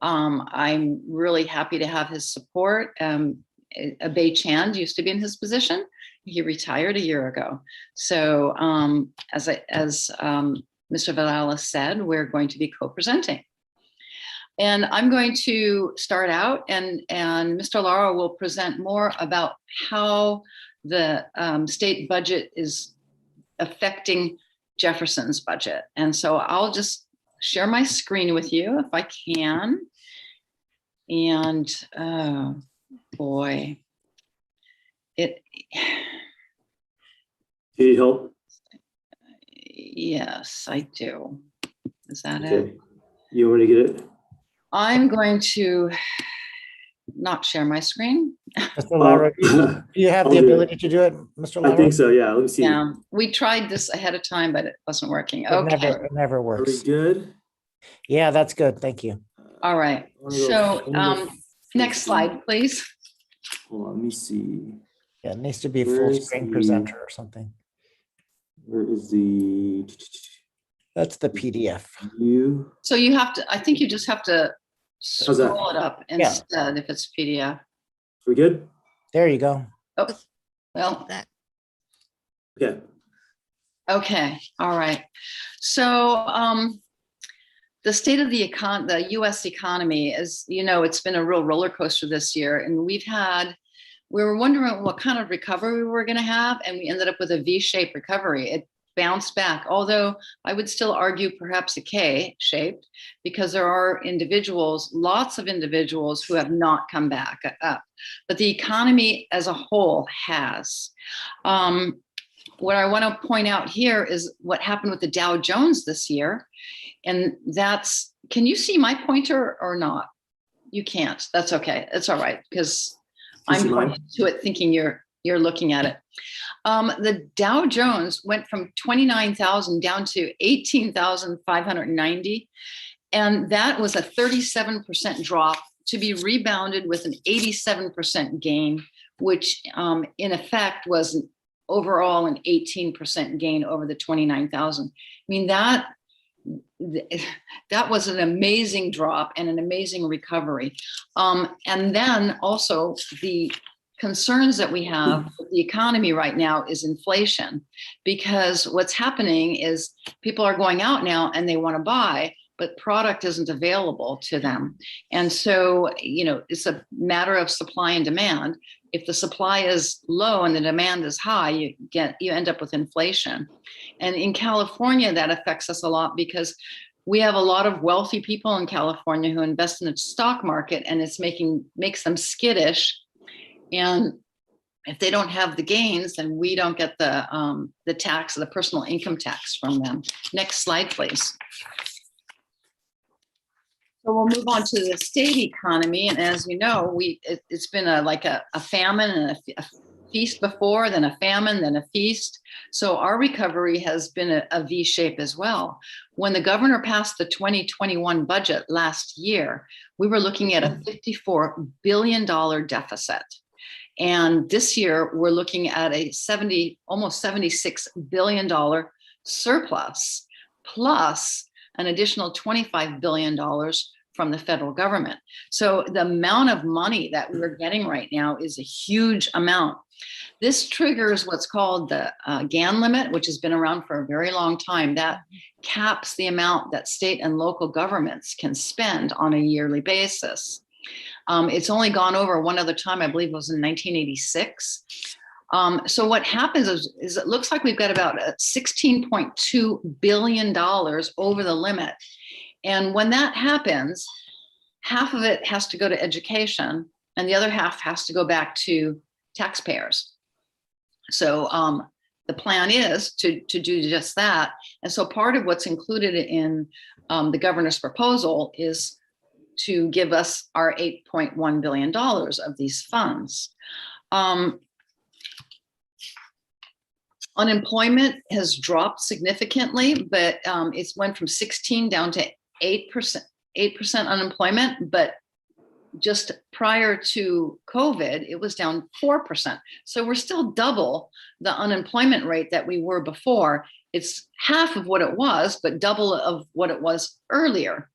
I'm really happy to have his support. Abay Chand used to be in his position. He retired a year ago. So as Mr. Villalez said, we're going to be co-presenting. And I'm going to start out, and Mr. Lauro will present more about how the state budget is affecting Jefferson's budget. And so I'll just share my screen with you if I can. And oh boy, it. Do you need help? Yes, I do. Is that it? Okay. You want me to get it? I'm going to not share my screen. Mr. Lara, do you have I'll the do it. ability to do it, Mr. I Lara? think so. Yeah. Let me see. Yeah, we tried this ahead of time, but it wasn't working. It Okay. never Are we works. good? Yeah, that's good. Thank you. All right. I wanna go- So let me go next slide, please. Hold on. Let me see. Yeah, it needs to be a Where full is screen the- presenter or something. Where is the That's the PDF. view? So you have to, I think you just have to How's that? scroll it up instead if it's PDF. We good? There you go. Oh, well, That, Okay. okay. All right. So the state of the US economy is, you know, it's been a real roller coaster this year. And we were wondering what kind of recovery we were going to have. And we ended up with a V-shaped recovery. It bounced back, although I would still argue perhaps a K-shaped, because there are individuals, lots of individuals who have not come back up. But the economy as a whole has. What I want to point out here is what happened with the Dow Jones this year. And that's, can you see my pointer or not? You can't. That's okay. It's all right, because Can you see I'm mine? pointing to it thinking you're looking at it. The Dow Jones went from 29,000 down to 18,590. And that was a 37% drop to be rebounded with an 87% gain, which in effect was overall an 18% gain over the 29,000. I mean, that was an amazing drop and an amazing recovery. And then also the concerns that we have with the economy right now is inflation, because what's happening is people are going out now and they want to buy, but product isn't available to them. And so, you know, it's a matter of supply and demand. If the supply is low and the demand is high, you end up with inflation. And in California, that affects us a lot because we have a lot of wealthy people in California who invest in the stock market, and it's makes them skittish. And if they don't have the gains, then we don't get the tax, the personal income tax from them. Next slide, please. So we'll move on to the state economy. And as you know, it's been like a famine and a feast before, then a famine, then a feast. So our recovery has been a V shape as well. When the governor passed the 2021 budget last year, we were looking at a $54 billion deficit. And this year we're looking at a almost $76 billion surplus, plus an additional $25 billion from the federal government. So the amount of money that we're getting right now is a huge amount. This triggers what's called the GAN limit, which has been around for a very long time. That caps the amount that state and local governments can spend on a yearly basis. It's only gone over one other time, I believe it was in 1986. So what happens is it looks like we've got about $16.2 billion over the limit. And when that happens, half of it has to go to education and the other half has to go back to taxpayers. So the plan is to do just that. And so part of what's included in the governor's proposal is to give us our $8.1 billion of these funds. Unemployment has dropped significantly, but it's went from 16 down to 8% unemployment. But just prior to COVID, it was down 4%. So we're still double the unemployment rate that we were before. It's half of what it was, but double of what it was earlier.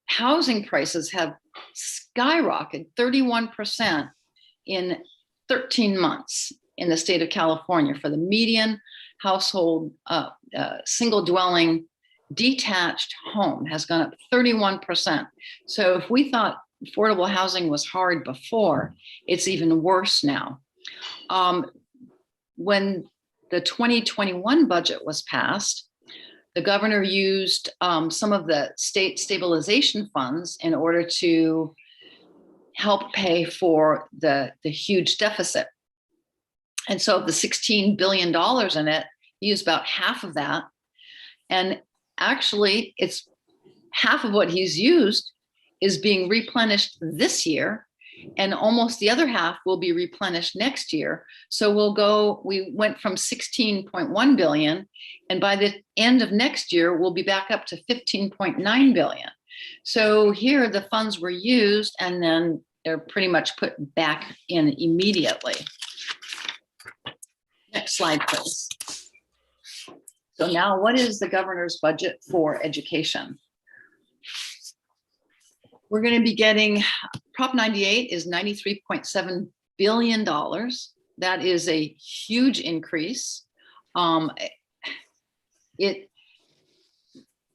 Housing prices have skyrocketed 31% in 13 months in the state of California for the median household single dwelling detached home has gone up 31%. So if we thought affordable housing was hard before, it's even worse now. When the 2021 budget was passed, The governor used some of the state stabilization funds in order to help pay for the huge deficit. And so the $16 billion in it, he used about half of that. And actually, it's half of what he's used is being replenished this year, and almost the other half will be replenished next year. So we went from 16.1 billion, and by the end of next year, we'll be back up to 15.9 billion. So here the funds were used and then they're pretty much put back in immediately. Next slide, please. So now what is the governor's budget for education? We're going to be getting, Prop 98 is $93.7 billion. That is a huge increase.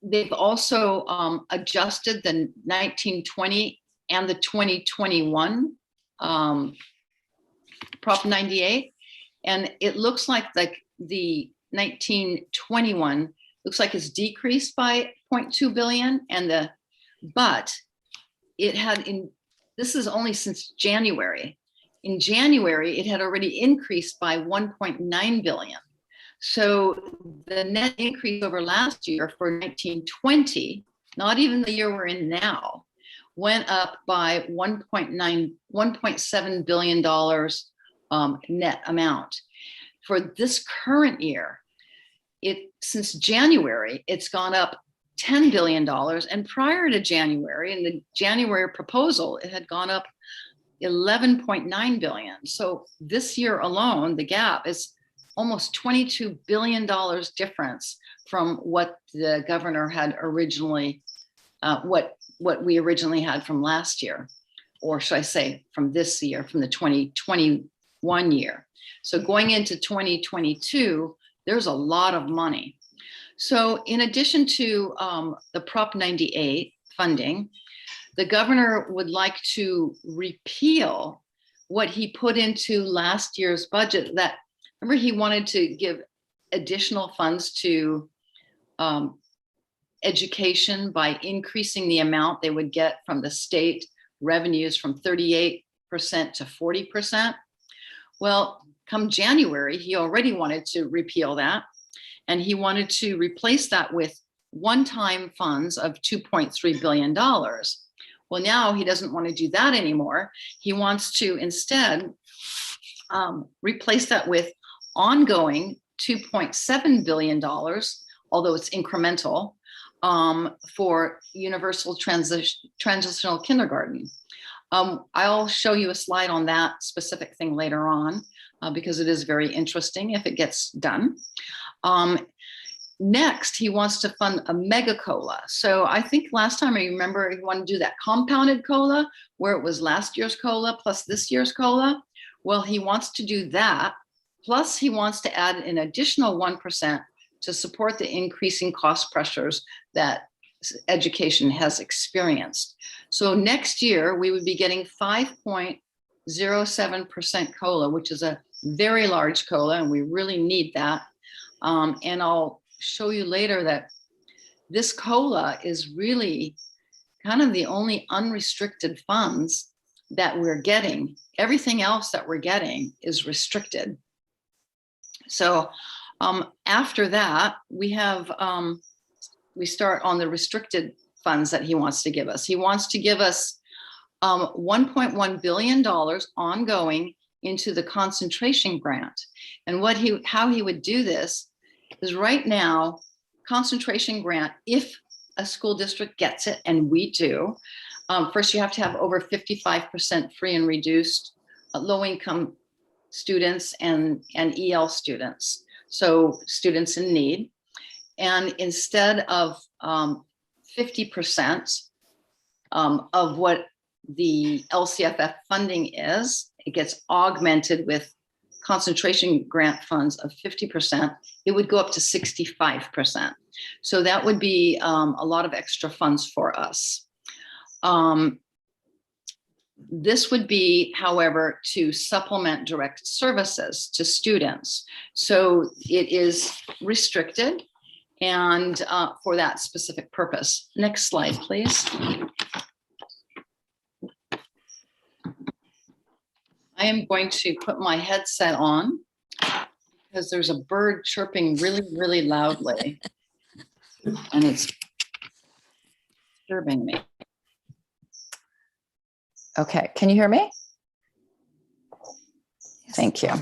They've also adjusted the 1920 and the 2021 Prop 98. And it looks like the 1921 looks like it's decreased by 0.2 billion, but it had this is only since January. In January, it had already increased by 1.9 billion. So the net increase over last year for 1920, not even the year we're in now, went up by $1.7 billion net amount. For this current year, since January, it's gone up $10 billion. And prior to January, in the January proposal, it had gone up 11.9 billion. So this year alone, the gap is almost $22 billion difference from what the governor had originally, what we originally had from last year, or should I say from this year, from the 2021 year. So going into 2022, there's a lot of money. So in addition to the Prop 98 funding, the governor would like to repeal what he put into last year's budget. That, remember, he wanted to give additional funds to education by increasing the amount they would get from the state revenues from 38% to 40%. Well, come January, he already wanted to repeal that. And he wanted to replace that with one-time funds of $2.3 billion. Well, now he doesn't want to do that anymore. He wants to instead replace that with ongoing $2.7 billion, although it's incremental, for universal transitional kindergarten. I'll show you a slide on that specific thing later on because it is very interesting if it gets done. Next, he wants to fund a mega COLA. So I think last time I remember he wanted to do that compounded COLA where it was last year's COLA plus this year's COLA. Well, he wants to do that. Plus he wants to add an additional 1% to support the increasing cost pressures that education has experienced. So next year we would be getting 5.07% COLA, which is a very large COLA, and we really need that. And I'll show you later that this COLA is really kind of the only unrestricted funds that we're getting. Everything else that we're getting is restricted. So after that, we have, we start on the restricted funds that he wants to give us. He wants to give us $1.1 billion ongoing into the concentration grant. And how he would do this is right now, concentration grant, if a school district gets it, and we do, first you have to have over 55% free and reduced low-income students and EL students, so students in need. And instead of 50% of what the LCFF funding is, it gets augmented with concentration grant funds of 50%, it would go up to 65%. So that would be a lot of extra funds for us. This would be, however, to supplement direct services to students. So it is restricted, and for that specific purpose. Next slide, please. I am going to put my headset on because there's a bird chirping really, really loudly, and it's disturbing me. Okay, can you hear me? Thank you.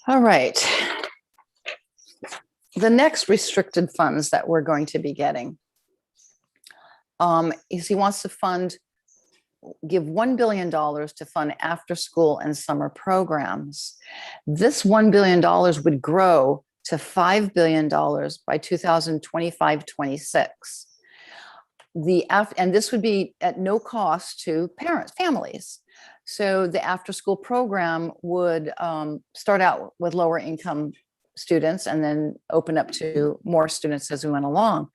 All right. The next restricted funds that we're going to be getting is he wants to give $1 billion to fund after school and summer programs. This $1 billion would grow to $5 billion by 2025-26. And this would be at no cost to families. So the after school program would start out with lower income students and then open up to more students as we went along.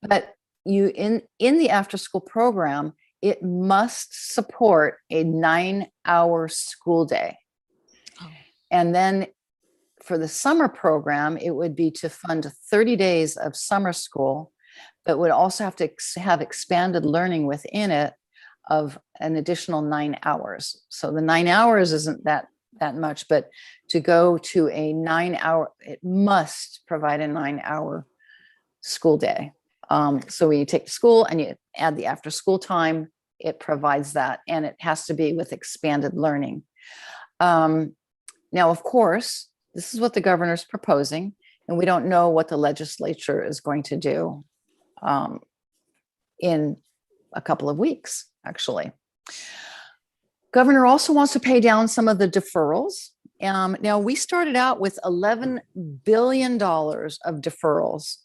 But in the after school program, it must support a 9-hour school day. Oh. And then for the summer program, it would be to fund 30 days of summer school, but would also have to have expanded learning within it of an additional 9 hours. So the 9 hours isn't that much, but to go to a 9-hour, it must provide a 9-hour school day. So when you take the school and you add the after school time, it provides that, and it has to be with expanded learning. Now, of course, this is what the governor's proposing, and we don't know what the legislature is going to do in a couple of weeks, actually. Governor also wants to pay down some of the deferrals. Now, we started out with $11 billion of deferrals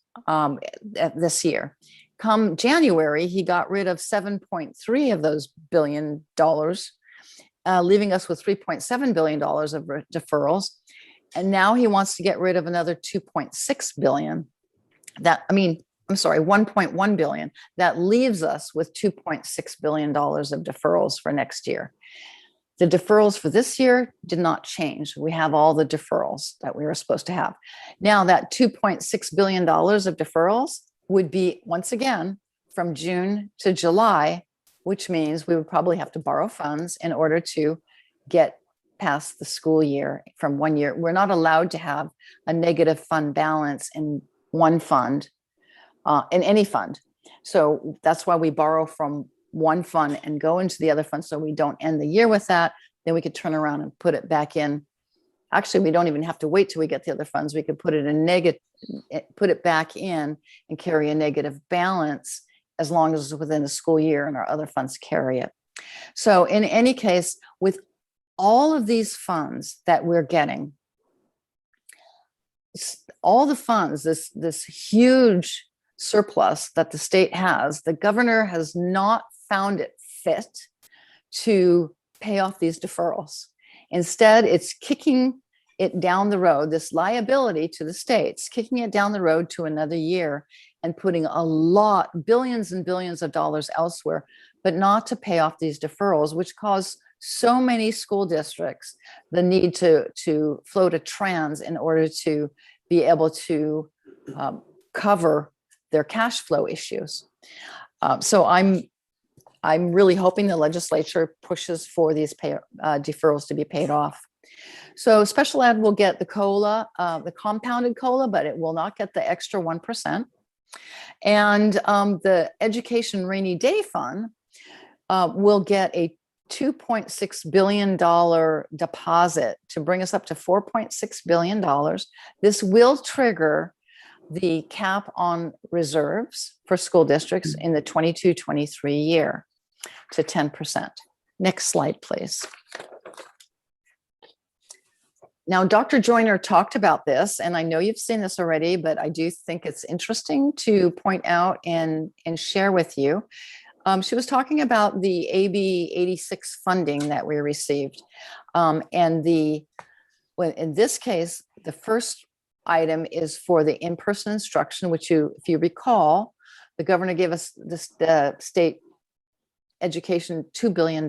this year. Come January, he got rid of 7.3 of those $1 billion, leaving us with $3.7 billion of deferrals. And now he wants to get rid of another 2.6 billion. $1.1 billion. That leaves us with $2.6 billion of deferrals for next year. The deferrals for this year did not change. We have all the deferrals that we were supposed to have. Now that $2.6 billion of deferrals would be, once again, from June to July, which means we would probably have to borrow funds in order to get past the school year from 1 year. We're not allowed to have a negative fund balance in one fund, in any fund. So that's why we borrow from one fund and go into the other fund so we don't end the year with that. Then we could turn around and put it back in. Actually, we don't even have to wait till we get the other funds. We could put it back in and carry a negative balance as long as it's within the school year and our other funds carry it. So in any case, with all of these funds that we're getting, all the funds, this huge surplus that the state has, the governor has not found it fit to pay off these deferrals. Instead, it's kicking it down the road, this liability to the states, kicking it down the road to another year and putting billions and billions of dollars elsewhere, but not to pay off these deferrals, which cause so many school districts the need to float a trans in order to be able to cover their cash flow issues. So I'm really hoping the legislature pushes for these deferrals to be paid off. So special ed will get the COLA, the compounded COLA, but it will not get the extra 1%. And the education rainy day fund will get a $2.6 billion deposit to bring us up to $4.6 billion. This will trigger the cap on reserves for school districts in the 22-23 year to 10%. Next slide, please. Now, Dr. Joyner talked about this, and I know you've seen this already, but I do think it's interesting to point out and share with you. She was talking about the AB 86 funding that we received. In this case, the first item is for the in-person instruction, which if you recall, the governor gave us the state education $2 billion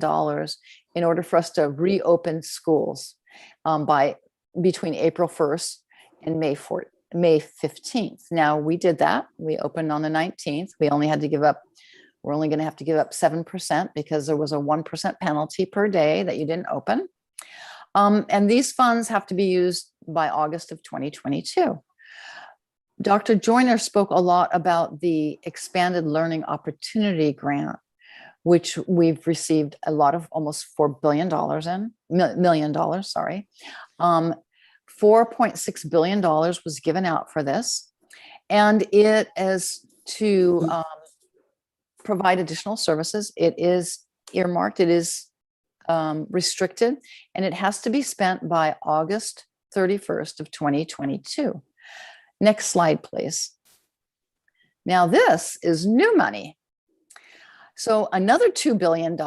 in order for us to reopen schools between April 1st and May 15th. Now we did that. We opened on the 19th. We're only going to have to give up 7% because there was a 1% penalty per day that you didn't open. And these funds have to be used by August of 2022. Dr. Joyner spoke a lot about the Expanded Learning Opportunity Grant, which we've received a lot of, almost $4 billion million dollars, sorry. $4.6 billion was given out for this. And it is to provide additional services. It is earmarked, it is restricted, and it has to be spent by August 31st of 2022. Next slide, please. Now this is new money. So another $2 billion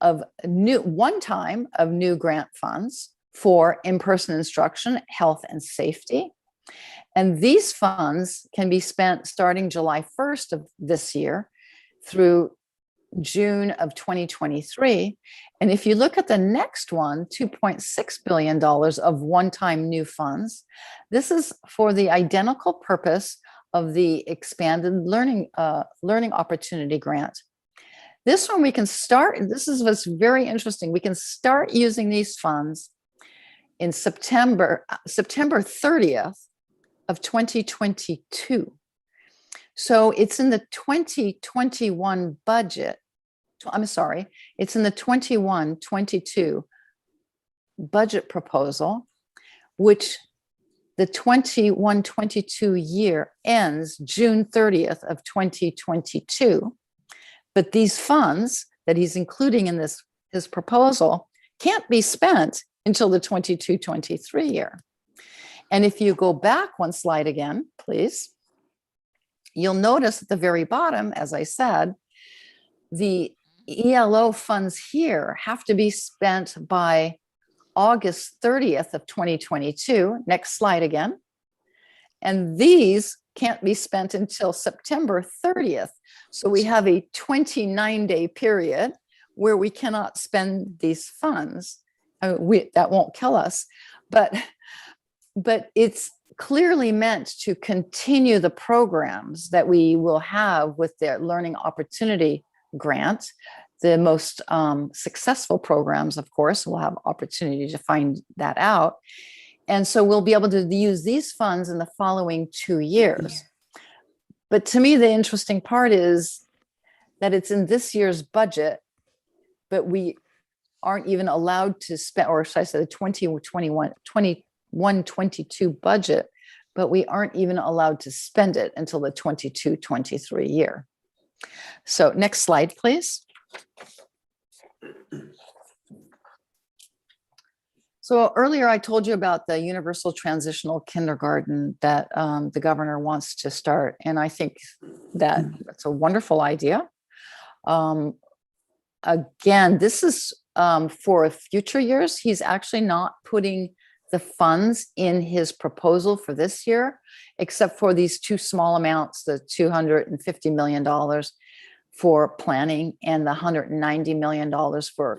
of new grant funds for in-person instruction, health and safety. And these funds can be spent starting July 1st of this year through June of 2023. And if you look at the next one, $2.6 billion of one-time new funds, this is for the identical purpose of the Expanded Learning Opportunity Grant. This one we can start, this is what's very interesting, we can start using these funds in September 30th of 2022. So it's in the 2021 budget. I'm sorry, it's in the 21-22 budget proposal, which the 21-22 year ends June 30th of 2022. But these funds that he's including in his proposal can't be spent until the 22-23 year. And if you go back one slide again, please, you'll notice at the very bottom, as I said, the ELO funds here have to be spent by August 30th of 2022. Next slide again. And these can't be spent until September 30th. So we have a 29-day period where we cannot spend these funds. That won't kill us, but it's clearly meant to continue the programs that we will have with the Learning Opportunity Grant. The most successful programs, of course, will have opportunity to find that out. And so we'll be able to use these funds in the following 2 years. But to me, the interesting part is that it's in this year's budget, but we aren't even allowed to spend, or should I say the 21-22 budget, but we aren't even allowed to spend it until the 22-23 year. So next slide, please. So earlier I told you about the universal transitional kindergarten that the governor wants to start. And I think that that's a wonderful idea. Again, this is for future years. He's actually not putting the funds in his proposal for this year, except for these two small amounts, the $250 million for planning and the $190 million for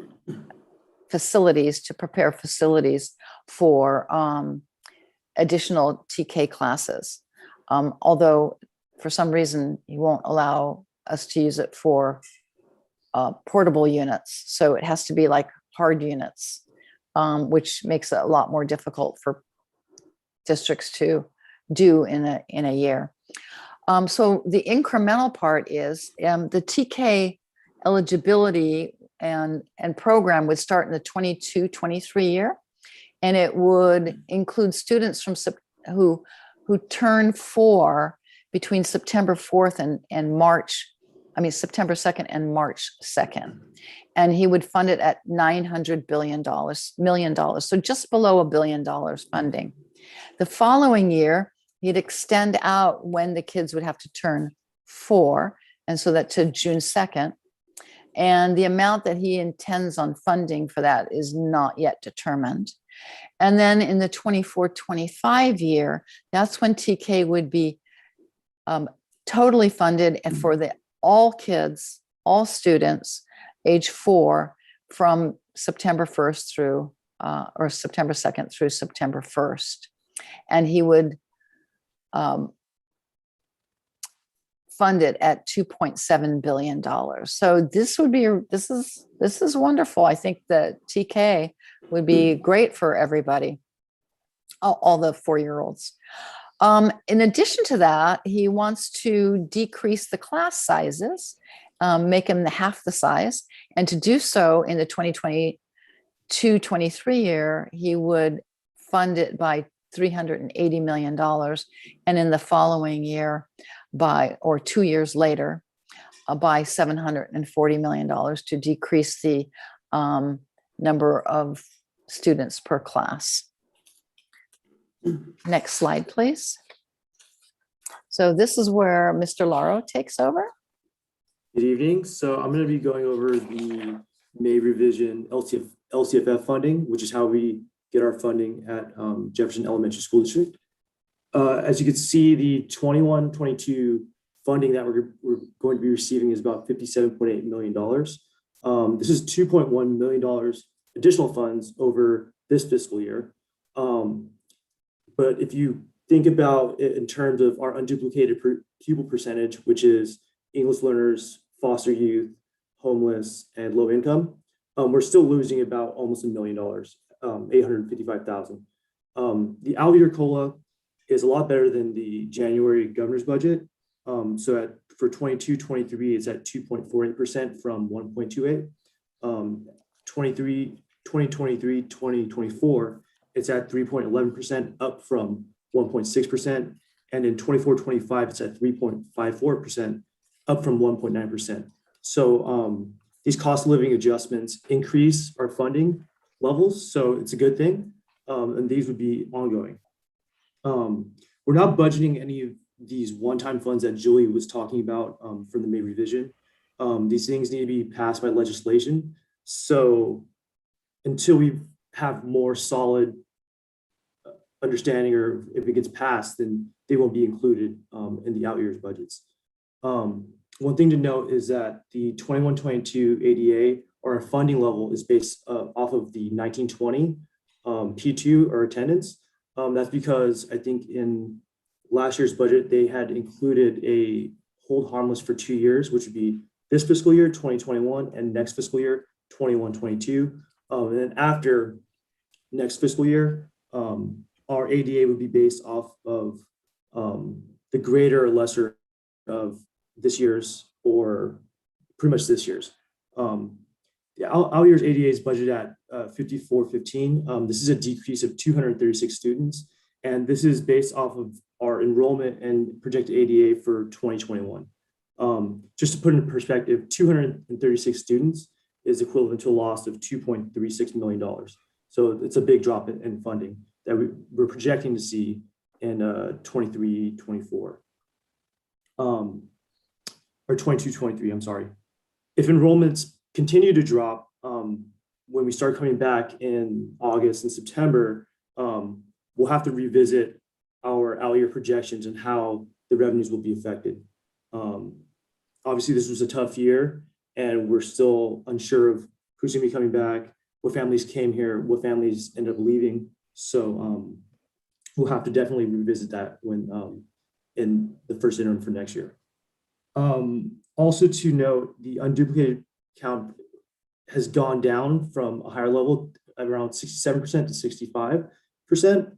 facilities, to prepare facilities for additional TK classes. Although for some reason he won't allow us to use it for portable units. So it has to be like hard units, which makes it a lot more difficult for districts to do in a year. So the incremental part is the TK eligibility and program would start in the 22-23 year, and it would include students from who turn 4 between September 4th and September 2nd and March 2nd. And he would fund it at $900 million, so just below $1 billion funding. The following year, he'd extend out when the kids would have to turn 4, and so that to June 2nd. And the amount that he intends on funding for that is not yet determined. And then in the 24-25 year, that's when TK would be totally funded and for all kids, all students, age 4, from September 1st through, or September 2nd through September 1st. And he would fund it at $2.7 billion. So this is wonderful. I think that TK would be great for everybody, all the 4-year-olds. In addition to that, he wants to decrease the class sizes, make them half the size. And to do so in the 2022-23 year, he would fund it by $380 million. And in the following year, or 2 years later, by $740 million to decrease the number of students per class. Next slide, please. So this is where Mr. Laro takes over. Good evening. So I'm going to be going over the May revision LCFF funding, which is how we get our funding at Jefferson Elementary School District. As you can see, the 21-22 funding that we're going to be receiving is about $57.8 million. This is $2.1 million additional funds over this fiscal year. But if you think about it in terms of our unduplicated pupil percentage, which is English learners, foster youth, homeless, and low income, we're still losing about almost $1 million, $855,000. The out-year COLA is a lot better than the January governor's budget. So for 22-23, it's at 2.48% from 1.28. 2023-2024, it's at 3.11%, up from 1.6%. And in 24-25, it's at 3.54%, up from 1.9%. So these cost of living adjustments increase our funding levels. So it's a good thing. And these would be ongoing. We're not budgeting any of these one-time funds that Julie was talking about from the May revision. These things need to be passed by legislation. So until we have more solid understanding, or if it gets passed, then they won't be included in the out years budgets. One thing to note is that the 21-22 ADA, or our funding level, is based off of the 1920 P2 or attendance. That's because I think in last year's budget, they had included a hold harmless for 2 years, which would be this fiscal year, 2021, and next fiscal year, 21-22. And then after next fiscal year, our ADA would be based off of the greater or lesser of this year's, or pretty much this year's. The out year's ADA is budgeted at 5415. This is a decrease of 236 students. And this is based off of our enrollment and projected ADA for 2021. Just to put in perspective, 236 students is equivalent to a loss of $2.36 million. So it's a big drop in funding that we're projecting to see in 23-24. Or 22-23, I'm sorry. If enrollments continue to drop, when we start coming back in August and September, we'll have to revisit our out-year projections and how the revenues will be affected. Obviously, this was a tough year, and we're still unsure of who's going to be coming back, what families came here, what families ended up leaving. So we'll have to definitely revisit that when in the first interim for next year. Also to note, the unduplicated count has gone down from a higher level, around 67% to 65%.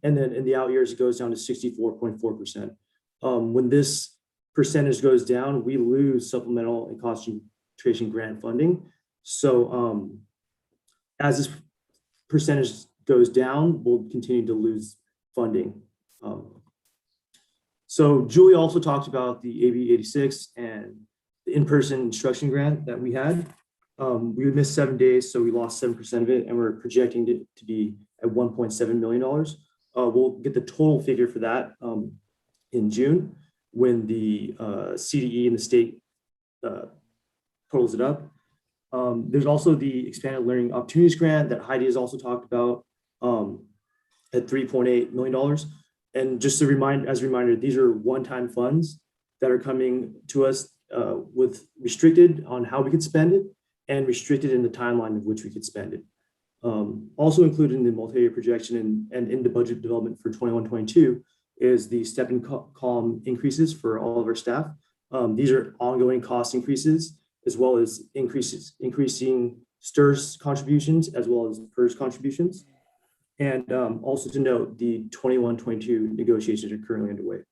And then in the out years, it goes down to 64.4%. When this percentage goes down, we lose supplemental and concentration grant funding. So as this percentage goes down, we'll continue to lose funding. So Julie also talked about the AB 86 and the in-person instruction grant that we had. We missed 7 days, so we lost 7% of it, and we're projecting it to be at $1.7 million. We'll get the total figure for that in June when the CDE and the state totals it up. There's also the expanded learning opportunities grant that Heidi has also talked about at $3.8 million. And just to as a reminder, these are one-time funds that are coming to us with restricted on how we could spend it and restricted in the timeline of which we could spend it. Also included in the multi-year projection and in the budget development for 21-22 is the step and column increases for all of our staff. These are ongoing cost increases, as well as increasing STIRS contributions, as well as PERS contributions. And also to note, the 21-22 negotiations are currently underway.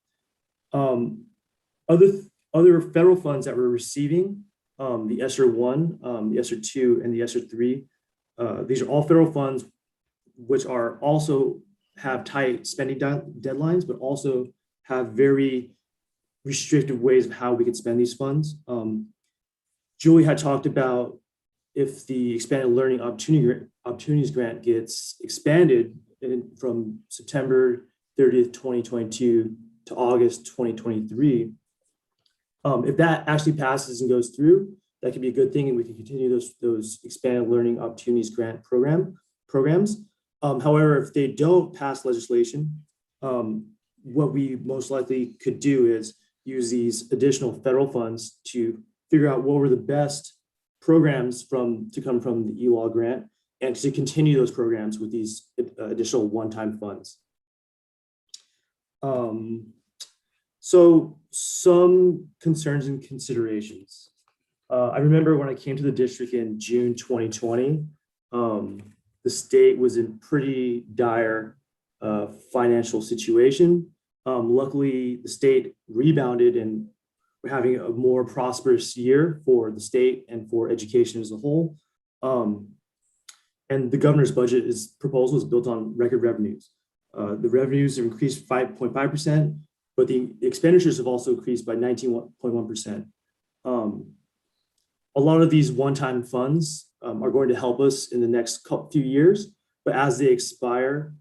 Other federal funds that we're receiving, the ESSER 1, the ESSER 2, and the ESSER 3, these are all federal funds, which are also have tight spending deadlines, but also have very restrictive ways of how we can spend these funds. Julie had talked about if the expanded learning opportunities grant gets expanded from September 30th, 2022 to August 2023, if that actually passes and goes through, that could be a good thing, and we can continue those expanded learning opportunities grant programs. However, if they don't pass legislation, what we most likely could do is use these additional federal funds to figure out what were the best programs to come from the ELAW grant, and to continue those programs with these additional one-time funds. So some concerns and considerations. I remember when I came to the district in June 2020, the state was in pretty dire financial situation. Luckily, the state rebounded, and we're having a more prosperous year for the state and for education as a whole. And the governor's budget proposal is built on record revenues. The revenues have increased 5.5%, but the expenditures have also increased by 19.1%. A lot of these one-time funds are going to help us in the next few years, but as they expire,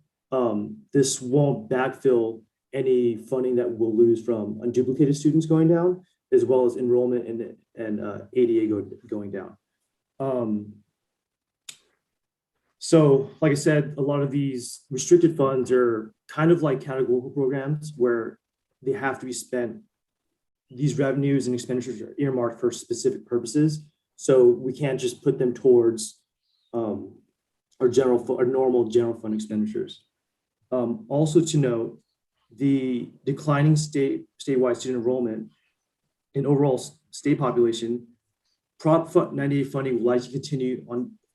this won't backfill any funding that we'll lose from unduplicated students going down, as well as enrollment and ADA going down. So like I said, a lot of these restricted funds are kind of like categorical programs where they have to be spent. These revenues and expenditures are earmarked for specific purposes. So we can't just put them towards our normal general fund expenditures. Also to note, the declining statewide student enrollment and overall state population, Prop 98 funding will likely continue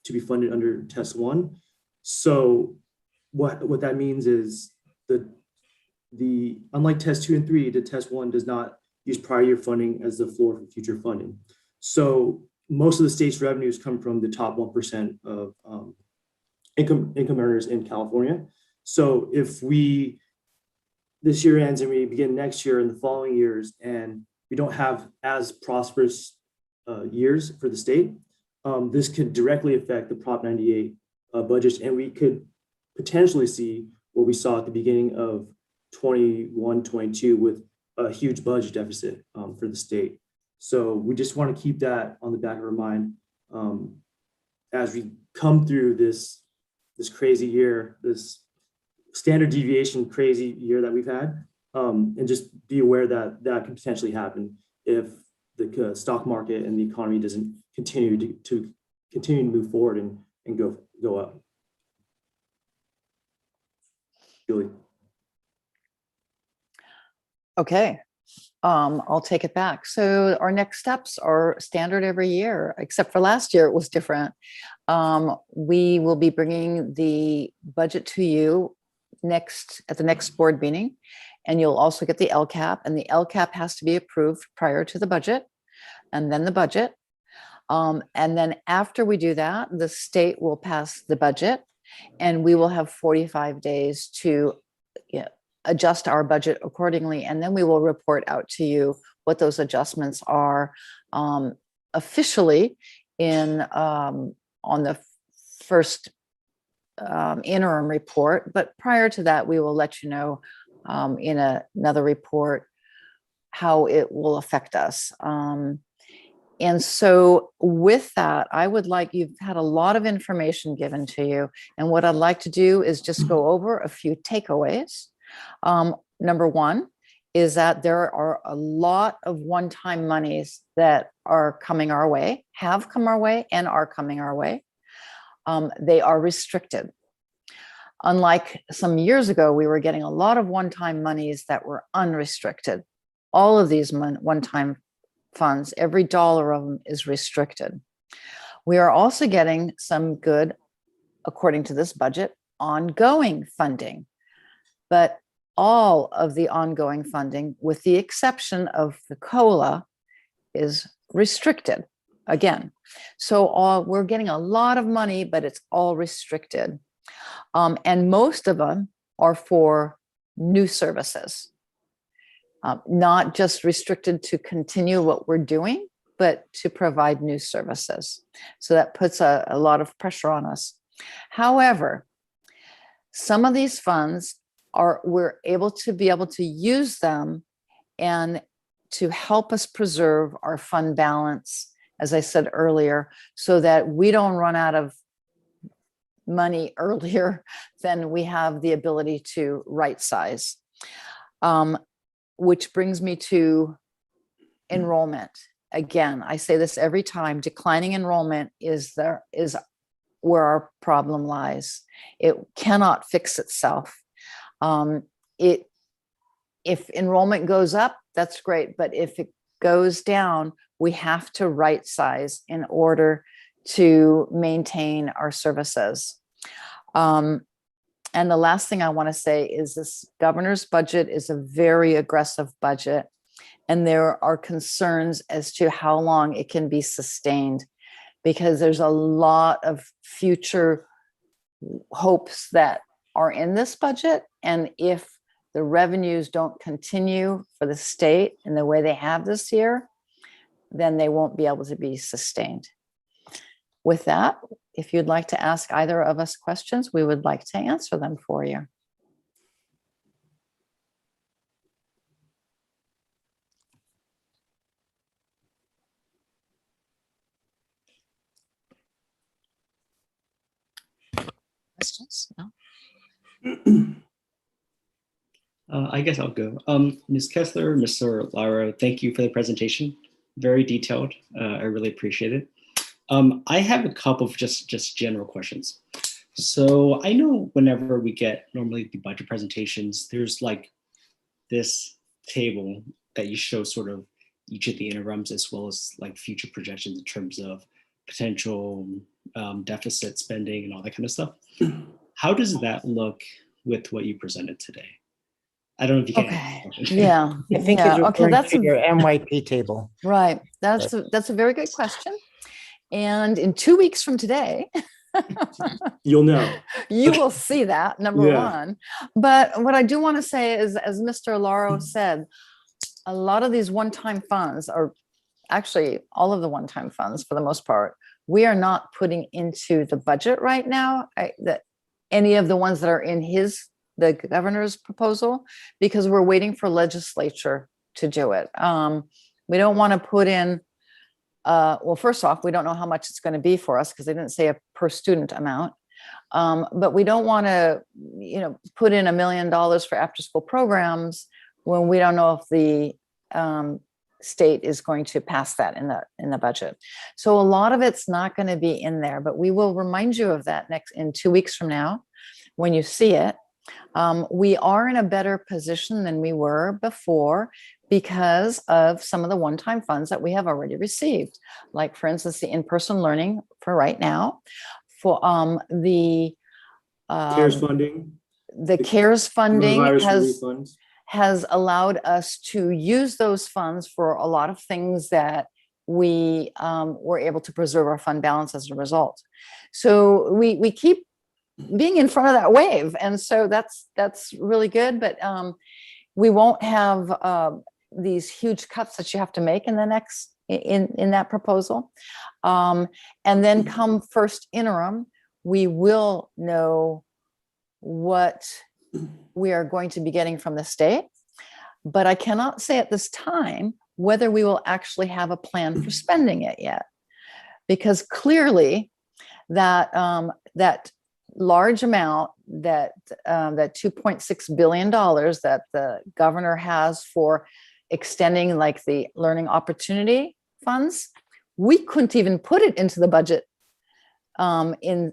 to be funded under Test 1. So what that means is unlike Test 2 and 3, the Test 1 does not use prior year funding as the floor for future funding. So most of the state's revenues come from the top 1% of income earners in California. So if this year ends and we begin next year and the following years, and we don't have as prosperous years for the state, this could directly affect the Prop 98 budgets, and we could potentially see what we saw at the beginning of 21-22 with a huge budget deficit for the state. So we just want to keep that on the back of our mind as we come through this crazy year, this standard deviation crazy year that we've had, and just be aware that that can potentially happen if the stock market and the economy doesn't continue to move forward and go up. Julie. Okay. I'll take it back. So our next steps are standard every year, except for last year, it was different. We will be bringing the budget to you at the next board meeting, and you'll also get the LCAP, and the LCAP has to be approved prior to the budget, and then the budget. And then after we do that, the state will pass the budget, and we will have 45 days to adjust our budget accordingly. And then we will report out to you what those adjustments are officially on the first interim report. But prior to that, we will let you know in another report how it will affect us. And so with that, you've had a lot of information given to you. And what I'd like to do is just go over a few takeaways. Number one is that there are a lot of one-time monies that are coming our way, have come our way, and are coming our way. they are restricted. Unlike some years ago, we were getting a lot of one-time monies that were unrestricted. All of these one-time funds, every dollar of them is restricted. We are also getting some good, according to this budget, ongoing funding. But all of the ongoing funding, with the exception of the COLA, is restricted again. So we're getting a lot of money, but it's all restricted. And most of them are for new services, not just restricted to continue what we're doing, but to provide new services. So that puts a lot of pressure on us. However, some of these funds we're able to use them and to help us preserve our fund balance, as I said earlier, so that we don't run out of money earlier than we have the ability to right size. Which brings me to enrollment. Again, I say this every time, declining enrollment is where our problem lies. It cannot fix itself. If enrollment goes up, that's great. But if it goes down, we have to right size in order to maintain our services. And the last thing I want to say is this governor's budget is a very aggressive budget. And there are concerns as to how long it can be sustained, because there's a lot of future hopes that are in this budget. And if the revenues don't continue for the state in the way they have this year, then they won't be able to be sustained. With that, if you'd like to ask either of us questions, we would like to answer them for you. Questions? No? I guess I'll go. Ms. Kessler, Mr. Lara, thank you for the presentation. Very detailed. I really appreciate it. I have a couple of just general questions. So I know whenever we get normally the budget presentations, there's like this table that you show sort of each of the interims as well as like future projections in terms of potential deficit spending and all that kind of stuff. How does that look with what you presented today? I don't know if you can. Okay. Yeah. I think yeah. he's Okay. referring That's to your MYP table. right. That's a very good question. And in 2 weeks from today, You'll know. you will see that, number Yeah. one. But what I do want to say is, as Mr. Laro said, a lot of these one-time funds, or actually all of the one-time funds for the most part, we are not putting into the budget right now, that any of the ones that are in the governor's proposal, because we're waiting for legislature to do it. We don't want to put in, well, first off, we don't know how much it's going to be for us because they didn't say a per student amount. But we don't want to, put in $1 million for after school programs when we don't know if the state is going to pass that in the budget. So a lot of it's not going to be in there, but we will remind you of that in 2 weeks from now when you see it. We are in a better position than we were before because of some of the one-time funds that we have already received. Like, for instance, the in-person learning for right now, for the CARES funding. The CARES funding Coronavirus has allowed us to use those funds for a lot of things that we were able to preserve our fund balance as a result. So we keep being in front of that wave. And so that's really good, but we won't have these huge cuts that you have to make in the next, in that proposal. And then come first interim, we will know what we are going to be getting from the state, but I cannot say at this time whether we will actually have a plan for spending it yet, because clearly that that large amount, that $2.6 billion that the governor has for extending like the learning opportunity funds, we couldn't even put it into the budget in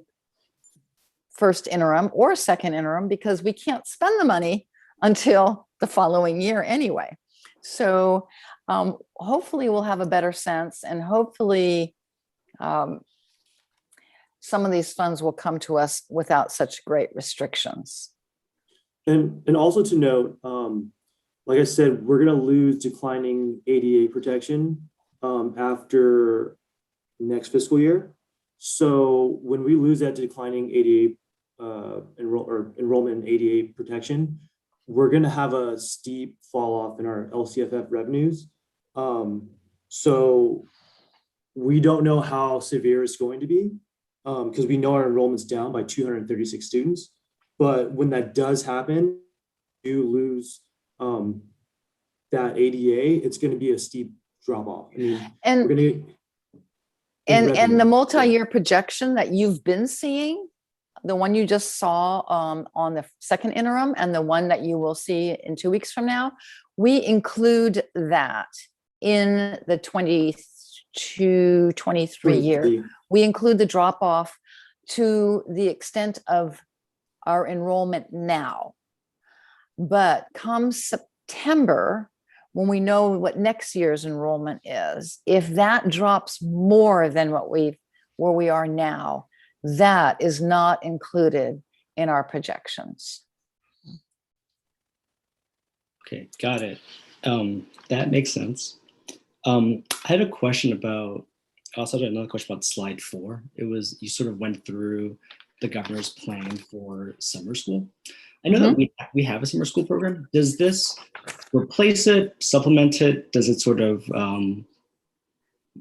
first interim or second interim because we can't spend the money until the following year anyway. So hopefully we'll have a better sense, and hopefully some of these funds will come to us without such great restrictions. And also to note, like I said, we're going to lose declining ADA protection after next fiscal year. So when we lose that declining ADA enrollment in ADA protection, we're going to have a steep fall off in our LCFF revenues. So we don't know how severe it's going to be because we know our enrollment's down by 236 students. But when that does happen, you lose that ADA, it's going to be a steep drop off. I mean, And we're going to and the multi-year projection that you've been seeing, the one you just saw on the second interim and the one that you will see in 2 weeks from now, we include that in the 22-23 year. We include the drop off to the extent of our enrollment now. But come September, when we know what next year's enrollment is, if that drops more than where we are now, that is not included in our projections. Okay, got it. That makes sense. I had a question about, I also had another question about slide 4. It was, you sort of went through the governor's plan for summer school. I know that we have a summer school program. Does this replace it, supplement it? Does it sort of,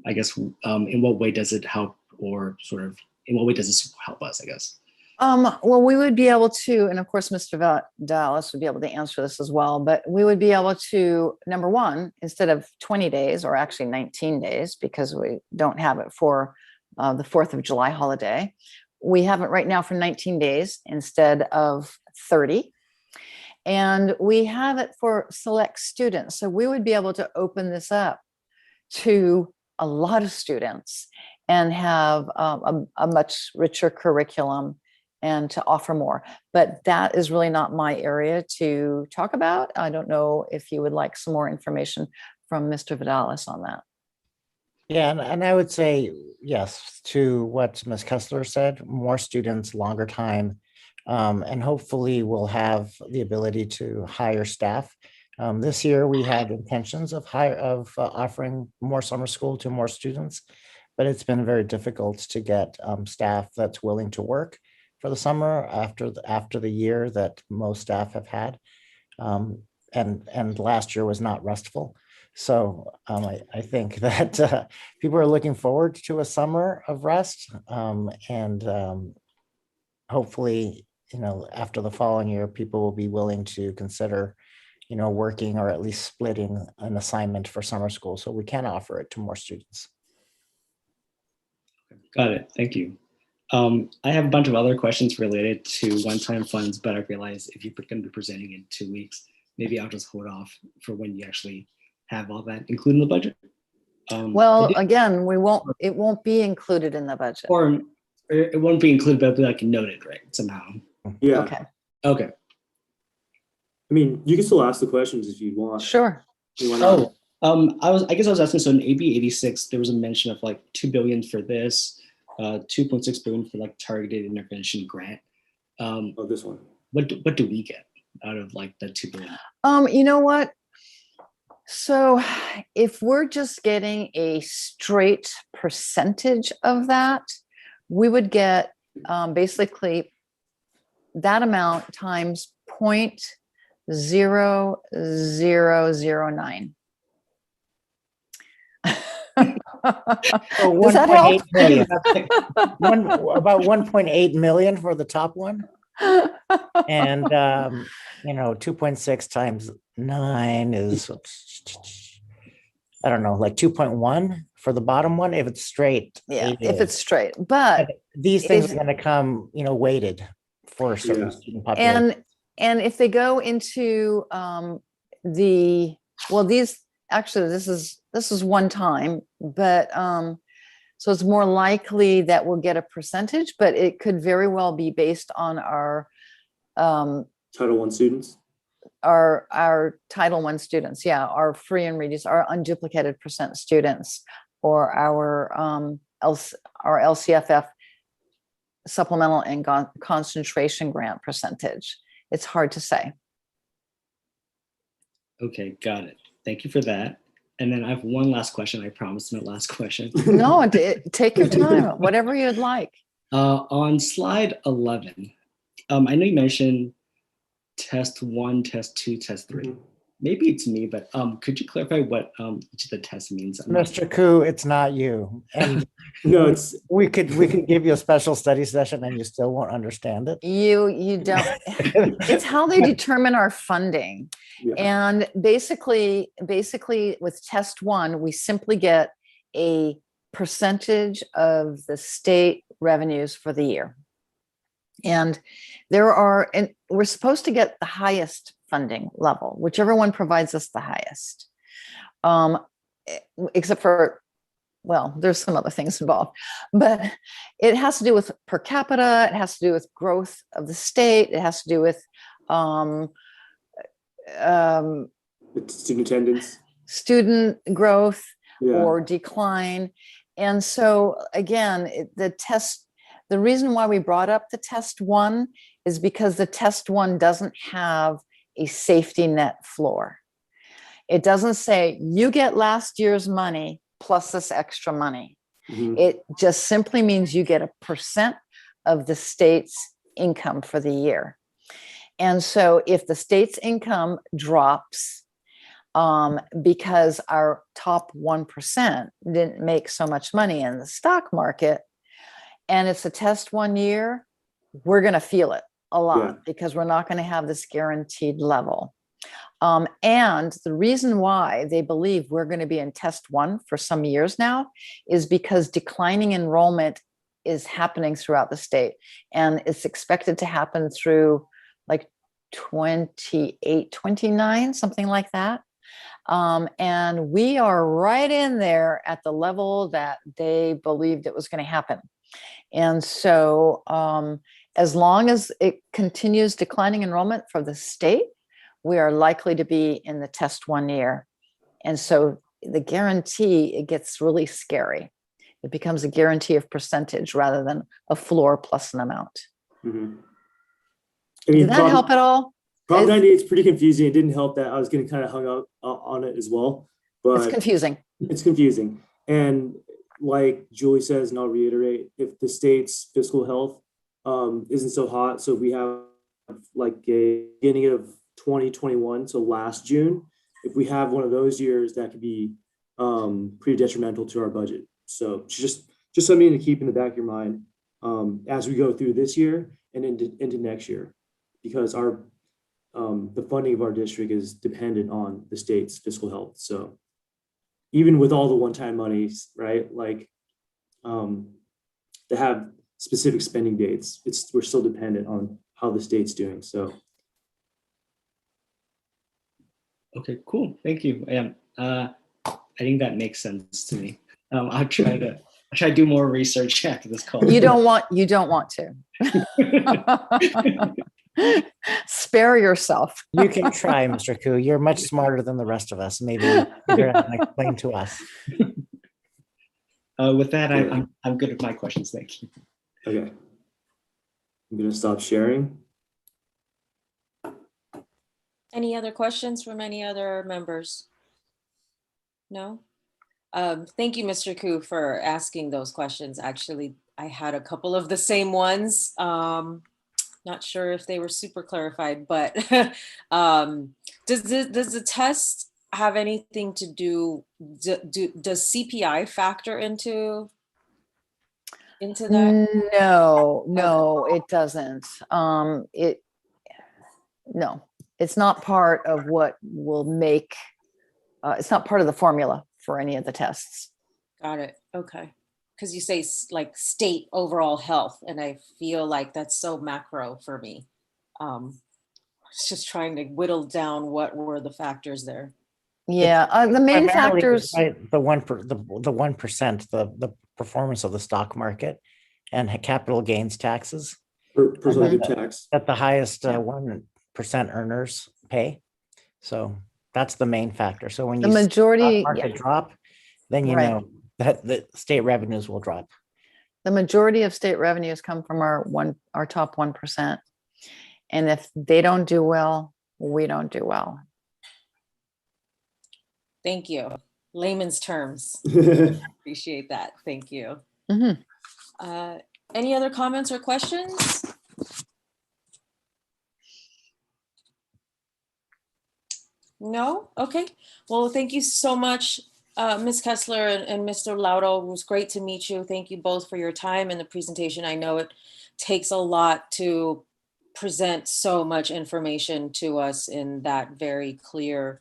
I guess, in what way does it help, or sort of, in what way does this help us, I guess? Well, we would be able to, and of course, Mr. Dallas would be able to answer this as well, but we would be able to, number one, instead of 20 days, or actually 19 days, because we don't have it for the 4th of July holiday, we have it right now for 19 days instead of 30. And we have it for select students. So we would be able to open this up to a lot of students and have a much richer curriculum and to offer more. But that is really not my area to talk about. I don't know if you would like some more information from Mr. Vidalis on that. Yeah, and I would say yes to what Ms. Kessler said, more students, longer time, and hopefully we'll have the ability to hire staff. This year we had intentions of offering more summer school to more students, but it's been very difficult to get staff that's willing to work for the summer after the year that most staff have had. And last year was not restful. So I think that people are looking forward to a summer of rest, and hopefully, after the following year, people will be willing to consider, working or at least splitting an assignment for summer school so we can offer it to more students. Got it. Thank you. I have a bunch of other questions related to one-time funds, but I realize if you're going to be presenting in 2 weeks, maybe I'll just hold off for when you actually have all that included in the budget. Well, again, it won't be included in the budget. Or it won't be included, but it'll be like noted, right, somehow. Yeah. Okay. I mean, you can still ask the questions if you want. Sure. I guess I was asking, so in AB 86, there was a mention of like $2 billion for this, 2.6 billion for like targeted intervention grant. This one. What do we get out of like that $2 billion? You know what? So if we're just getting a straight percentage of that, we would get basically that amount times 0.0009. So Does that help? 1.8 million. About 1.8 million for the top one. And 2.6 times 9 is, I don't know, like 2.1 for the bottom one if it's straight. Yeah, if it's straight. But these things are going to come, weighted for certain student population. And if they go into these actually this is one time, but So it's more likely that we'll get a percentage, but it could very well be based on our Title I students. our Title I students, yeah, our free and reduced, our unduplicated percent students, or our LCFF supplemental and concentration grant percentage. It's hard to say. Okay, got it. Thank you for that. And then I have one last question. I promised my last question. No, take your time, whatever you'd like. On slide 11, I know you mentioned test 1, test 2, test 3. Mhm. Maybe it's me, but could you clarify what each of the tests means? I'm not Mr. Koo, it's not you. And No, it's we could give you a special study session and you still won't understand it. You don't. It's how they determine our funding. yeah. And basically with test 1, we simply get a percentage of the state revenues for the year. And we're supposed to get the highest funding level, whichever one provides us the highest. Except for, well, there's some other things involved, but it has to do with per capita, it has to do with growth of the state, it has to do with Student attendance. student growth Yeah. or decline. And so again, the reason why we brought up the test 1 is because the test 1 doesn't have a safety net floor. It doesn't say you get last year's money plus this extra money. Mhm. It just simply means you get a percent of the state's income for the year. And so if the state's income drops because our top 1% didn't make so much money in the stock market, and it's a test 1 year, we're going to feel it a lot because we're not going to have this guaranteed level. And the reason why they believe we're going to be in test 1 for some years now is because declining enrollment is happening throughout the state. And it's expected to happen through like 28, 29, something like that. And we are right in there at the level that they believed it was going to happen. And so as long as it continues declining enrollment for the state, we are likely to be in the test 1 year. And so the guarantee, it gets really scary. It becomes a guarantee of percentage rather than a floor plus an amount. Mhm. Did that help at all? Prop 98 is pretty confusing. It didn't help that I was getting kind of hung up on it as well. But It's confusing. It's confusing. And like Julie says, and I'll reiterate, if the state's fiscal health isn't so hot, so if we have like a beginning of 2021, so last June, if we have one of those years, that could be pretty detrimental to our budget. So just something to keep in the back of your mind as we go through this year and into next year, because our the funding of our district is dependent on the state's fiscal health. So even with all the one-time monies, right, like to have specific spending dates, we're still dependent on how the state's doing. So Okay, cool. Thank you. I think that makes sense to me. I'll try to do more research after this call. You don't want to. Spare yourself. You can try, Mr. Koo. You're much smarter than the rest of us. Maybe you're going to explain to us. With that, I'm good with my questions. Thank you. okay, I'm gonna stop sharing. Any other questions from any other members? No? Thank you, Mr. Koo, for asking those questions. Actually, I had a couple of the same ones. Not sure if they were super clarified, but does the test have anything to do, does CPI factor into that? No, it doesn't. No, it's not part of what will make, it's not part of the formula for any of the tests. Got it. Okay. Because you say like state overall health, and I feel like that's so macro for me. I was just trying to whittle down what were the factors there. Yeah, the main Primarily, factors. right, the 1%, the performance of the stock market and capital gains taxes Personal Okay. income tax. that the highest 1% earners pay. So that's the main factor. So when The you see majority, stock market drop, then you Right. know that the state revenues will drop. the majority of state revenues come from our top 1%. And if they don't do well, we don't do well. Thank you. Layman's terms. Appreciate that. Thank you. Mhm. Any other comments or questions? No? Okay. Well, thank you so much, Ms. Kessler and Mr. Laudo. It was great to meet you. Thank you both for your time and the presentation. I know it takes a lot to present so much information to us in that very clear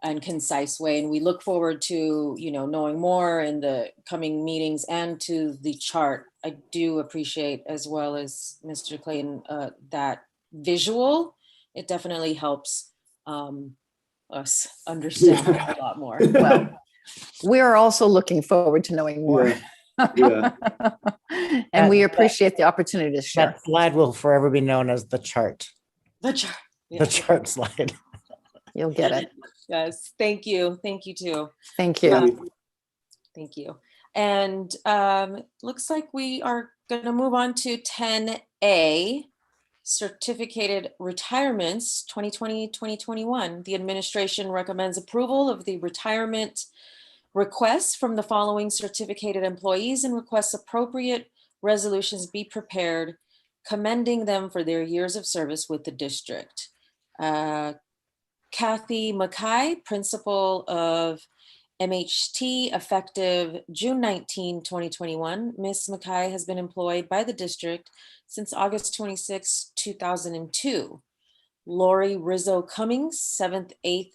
and concise way. And we look forward to, knowing more in the coming meetings and to the chart. I do appreciate, as well as Mr. Clayton, that visual. It definitely helps us understand a lot more. Well, we are also looking forward to knowing more. Yeah. And we That- appreciate the opportunity to share. That slide will forever be known as the chart, The chart. the chart slide. You'll get it. Yes. Thank you. Thank you too. Thank you. Thank you. And looks like we are going to move on to 10A, certificated retirements 2020-2021. The administration recommends approval of the retirement requests from the following certificated employees and requests appropriate resolutions be prepared, commending them for their years of service with the district. Kathy Mackay, principal of MHT, effective June 19, 2021. Ms. Mackay has been employed by the district since August 26, 2002. Lori Rizzo Cummings, 7th and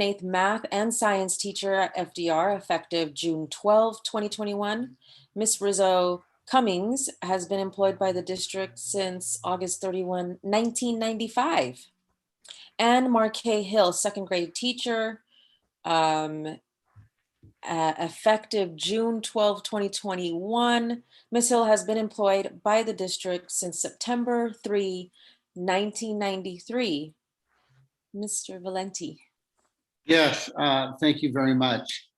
8th math and science teacher at FDR, effective June 12, 2021. Ms. Rizzo Cummings has been employed by the district since August 31, 1995. And Marquay Hill, 2nd grade teacher, effective June 12, 2021. Ms. Hill has been employed by the district since September 3, 1993. Mr. Valenti. Yes, thank you very much.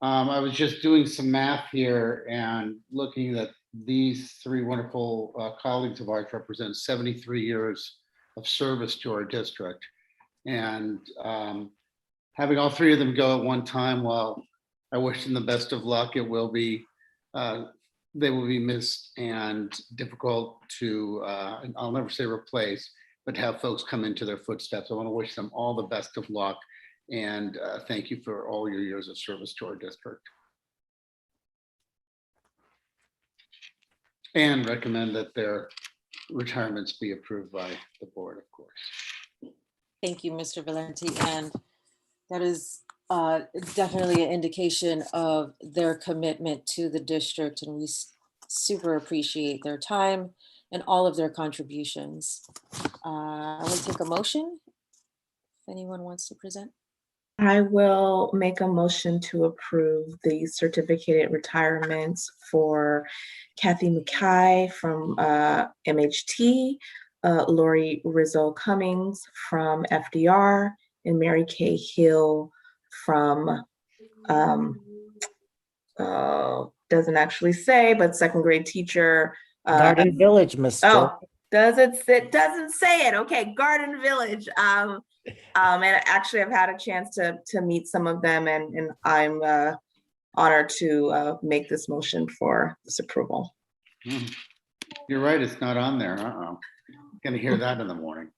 I was just doing some math here and looking at these three wonderful colleagues of ours represent 73 years of service to our district. And having all three of them go at one time, while I wish them the best of luck, it will be, they will be missed and difficult to, I'll never say replace, but have folks come into their footsteps. I want to wish them all the best of luck and thank you for all your years of service to our district. And recommend that their retirements be approved by the board, of course. Thank you, Mr. Valenti. And that is definitely an indication of their commitment to the district, and we super appreciate their time and all of their contributions. I will take a motion. If anyone wants to present. I will make a motion to approve the certificated retirements for Kathy Mackay from MHT, Lori Rizzo Cummings from FDR, and Mary Kay Hill from, doesn't actually say, but 2nd grade teacher. Garden Village, Mr. Oh, doesn't say it. Okay, Garden Village. And actually, I've had a chance to meet some of them, and I'm honored to make this motion for this approval. You're right, it's not on there. Gonna hear that in the morning.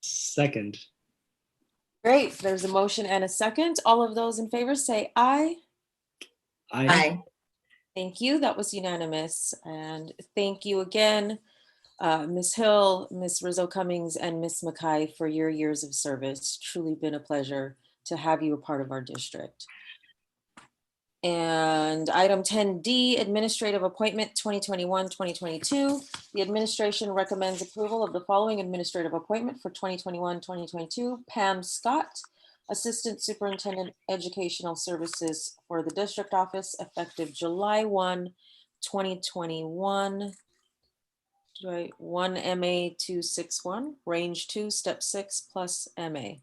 Second. Great, there's a motion and a second. All of those in favor say aye. Aye. Thank you, that was unanimous. And thank you again, Ms. Hill, Ms. Rizzo Cummings, and Ms. Mackay for your years of service. Truly been a pleasure to have you a part of our district. And item 10D, administrative appointment 2021-2022. The administration recommends approval of the following administrative appointment for 2021-2022. Pam Scott, Assistant Superintendent Educational Services for the district office effective July 1, 2021. 1 MA 261, range 2, step 6 plus MA.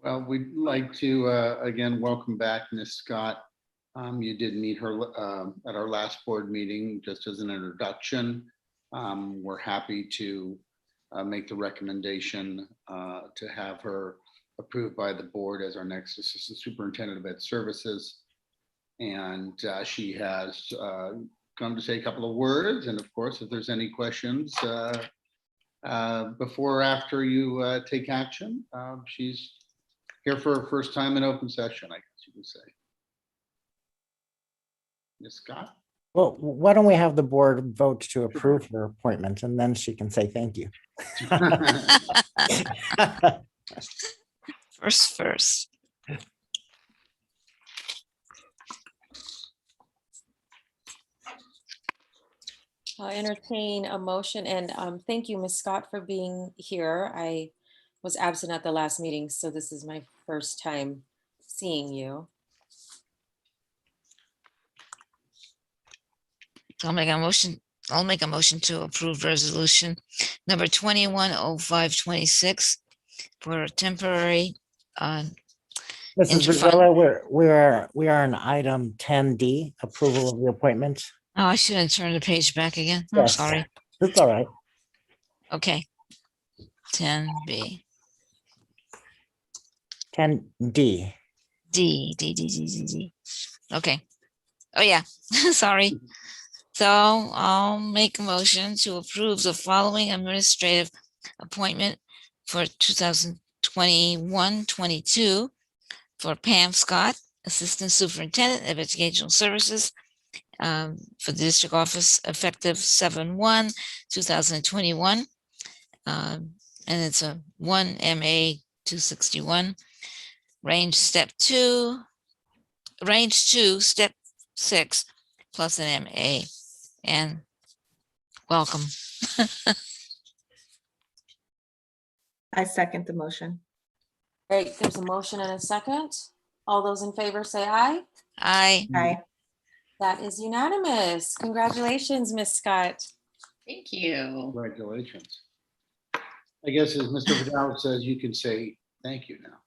Well, we'd like to, again, welcome back Ms. Scott. You did meet her at our last board meeting, just as an introduction. We're happy to make the recommendation to have her approved by the board as our next Assistant Superintendent of Ed Services. And she has come to say a couple of words. And of course, if there's any questions before or after you take action, she's here for her first time in open session, I guess you can say. Ms. Scott? Well, why don't we have the board vote to approve her appointment and then she can say thank you. First. I entertain a motion, and thank you, Ms. Scott, for being here. I was absent at the last meeting, so this is my first time seeing you. I'll make a motion to approve resolution number 210526 for a temporary. Mrs. Interfund. Brazilla, we are on item 10D, approval of the appointment. Oh, I shouldn't turn the page back again. I'm Yes. sorry. That's all right. Okay. 10B. 10D. D. Okay. Oh, yeah. Sorry. So I'll make a motion to approve the following administrative appointment for 2021-22 for Pam Scott, Assistant Superintendent of Educational Services for the district office effective 7/1/2021. And it's a 1 MA 261, range 2, step 6 plus an MA. And welcome. I second the motion. Great, there's a motion and a second. All those in favor say aye. Aye. Aye. That is unanimous. Congratulations, Ms. Scott. Thank you. Congratulations. I guess as Mr. Vidal says, you can say thank you now.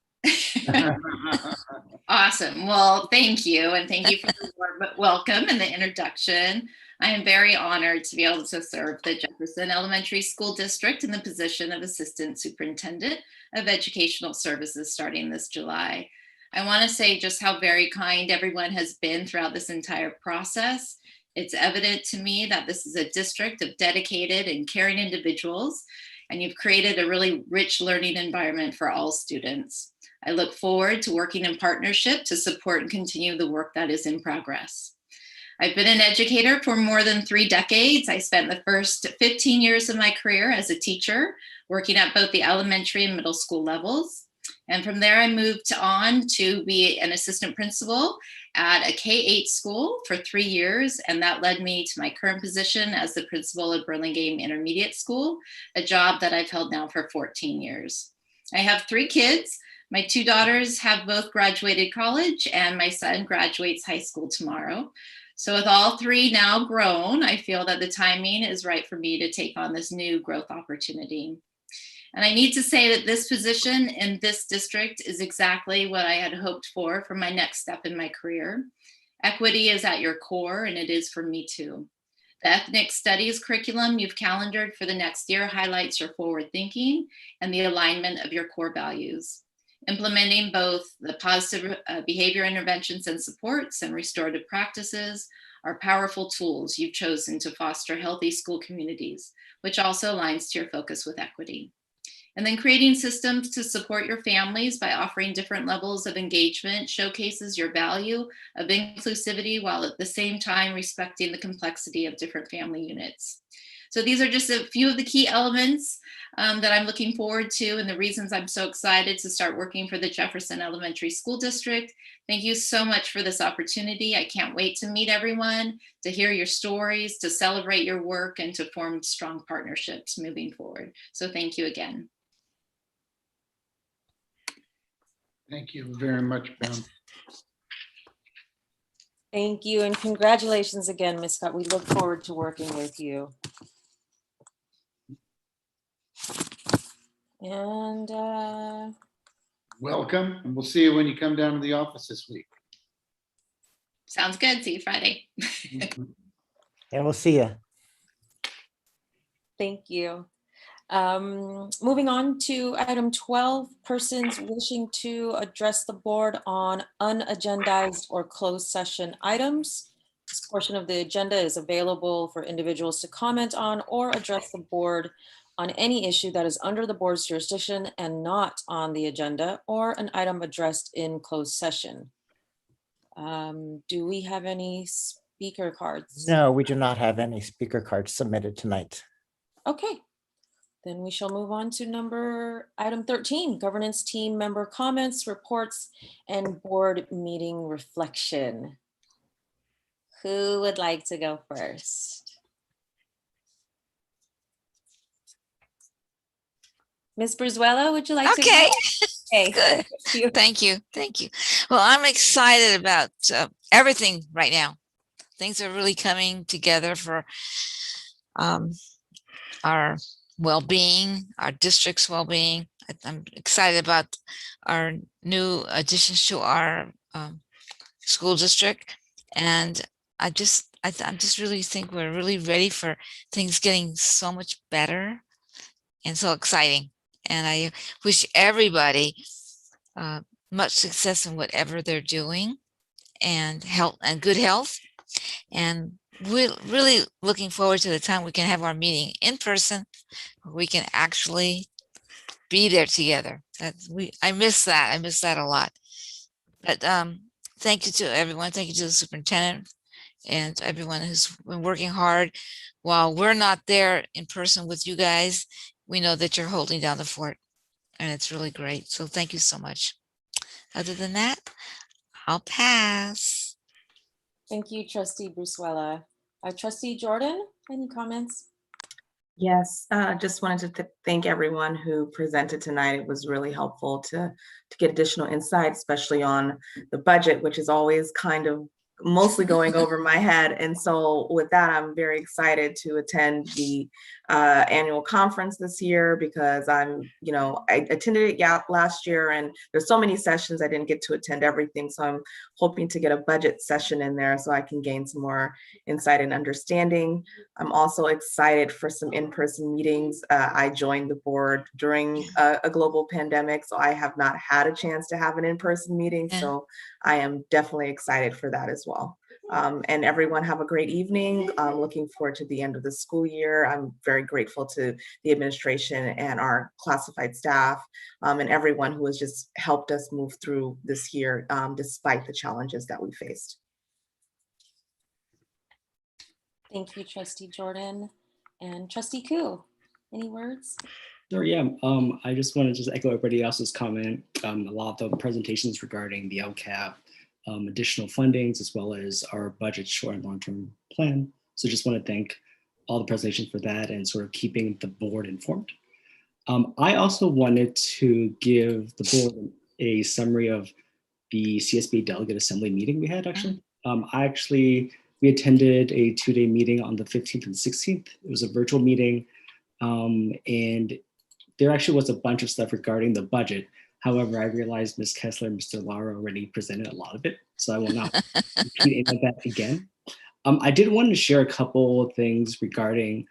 Awesome. Well, thank you. And thank you for the warm welcome and the introduction. I am very honored to be able to serve the Jefferson Elementary School District in the position of Assistant Superintendent of Educational Services starting this July. I want to say just how very kind everyone has been throughout this entire process. It's evident to me that this is a district of dedicated and caring individuals, and you've created a really rich learning environment for all students. I look forward to working in partnership to support and continue the work that is in progress. I've been an educator for more than 3 decades. I spent the first 15 years of my career as a teacher, working at both the elementary and middle school levels. And from there, I moved on to be an assistant principal at a K-8 school for 3 years. And that led me to my current position as the principal at Burlingame Intermediate School, a job that I've held now for 14 years. I have 3 kids. My 2 daughters have both graduated college, and my son graduates high school tomorrow. So with all 3 now grown, I feel that the timing is right for me to take on this new growth opportunity. And I need to say that this position in this district is exactly what I had hoped for my next step in my career. Equity is at your core, and it is for me too. The ethnic studies curriculum you've calendared for the next year highlights your forward thinking and the alignment of your core values. Implementing both the positive behavior interventions and supports and restorative practices are powerful tools you've chosen to foster healthy school communities, which also aligns to your focus with equity. And then creating systems to support your families by offering different levels of engagement showcases your value of inclusivity while at the same time respecting the complexity of different family units. So these are just a few of the key elements that I'm looking forward to and the reasons I'm so excited to start working for the Jefferson Elementary School District. Thank you so much for this opportunity. I can't wait to meet everyone, to hear your stories, to celebrate your work, and to form strong partnerships moving forward. So thank you again. Thank you very much, Ben. Thank you, and congratulations again, Ms. Scott. We look forward to working with you. And Welcome, and we'll see you when you come down to the office this week. Sounds good. See you Friday. And we'll see you. thank you. Moving on to item 12, persons wishing to address the board on unagendized or closed session items. This portion of the agenda is available for individuals to comment on or address the board on any issue that is under the board's jurisdiction and not on the agenda or an item addressed in closed session. Do we have any speaker cards? No, we do not have any speaker cards submitted tonight. Okay. Then we shall move on to item 13, governance team member comments, reports, and board meeting reflection. Who would like to go first? Ms. Bruzuela, would you like to go? Okay. Okay. Good. Thank you. Thank you. Well, I'm excited about everything right now. Things are really coming together for our well-being, our district's well-being. I'm excited about our new additions to our school district. And I just really think we're really ready for things getting so much better and so exciting. And I wish everybody much success in whatever they're doing, and health and good health. And we're really looking forward to the time we can have our meeting in person, where we can actually be there together. I miss that. I miss that a lot. But thank you to everyone. Thank you to the superintendent and everyone who's been working hard. While we're not there in person with you guys, we know that you're holding down the fort, and it's really great. So thank you so much. Other than that, I'll pass. Thank you, Trustee Bruzuela. Trustee Jordan, any comments? Yes, just wanted to thank everyone who presented tonight. It was really helpful to get additional insight, especially on the budget, which is always kind of mostly going over my head. And so with that, I'm very excited to attend the annual conference this year, because I attended it last year, and there's so many sessions I didn't get to attend everything. So I'm hoping to get a budget session in there so I can gain some more insight and understanding. I'm also excited for some in-person meetings. I joined the board during a global pandemic, so I have not had a chance to have an in-person meeting. So I am definitely excited for that as well. And everyone have a great evening. I'm looking forward to the end of the school year. I'm very grateful to the administration and our classified staff, and everyone who has just helped us move through this year, despite the challenges that we faced. Thank you, Trustee Jordan. And Trustee Koo, any words? Sure, yeah. I just want to echo everybody else's comment. A lot of the presentations regarding the LCAP, additional fundings, as well as our budget short and long-term plan. So just want to thank all the presentations for that and sort of keeping the board informed. I also wanted to give the board a summary of the CSBA Delegate Assembly meeting we had actually. We attended a 2-day meeting on the 15th and 16th. It was a virtual meeting, and there actually was a bunch of stuff regarding the budget. However, I realized Ms. Kessler and Mr. Lara already presented a lot of it, so I will not repeat any of that again. I did want to share a couple of things regarding,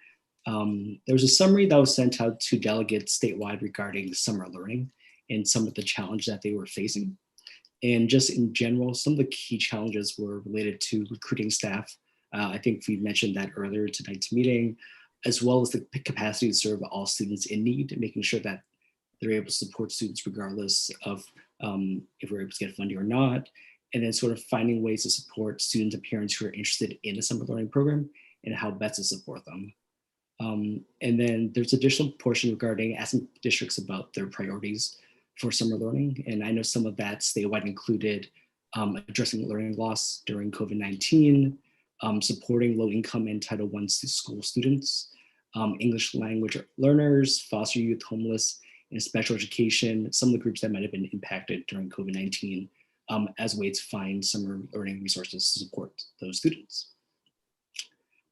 there was a summary that was sent out to delegates statewide regarding summer learning and some of the challenges that they were facing. And just in general, some of the key challenges were related to recruiting staff. I think we mentioned that earlier tonight's meeting, as well as the capacity to serve all students in need, and making sure that they're able to support students regardless of if we're able to get funding or not. And then sort of finding ways to support students and parents who are interested in a summer learning program and how best to support them. And then there's additional portion regarding asking districts about their priorities for summer learning. And I know some of that statewide included addressing learning loss during COVID-19, supporting low-income and Title I school students, English language learners, foster youth, homeless, in special education, some of the groups that might have been impacted during COVID-19 as a way to find summer learning resources to support those students.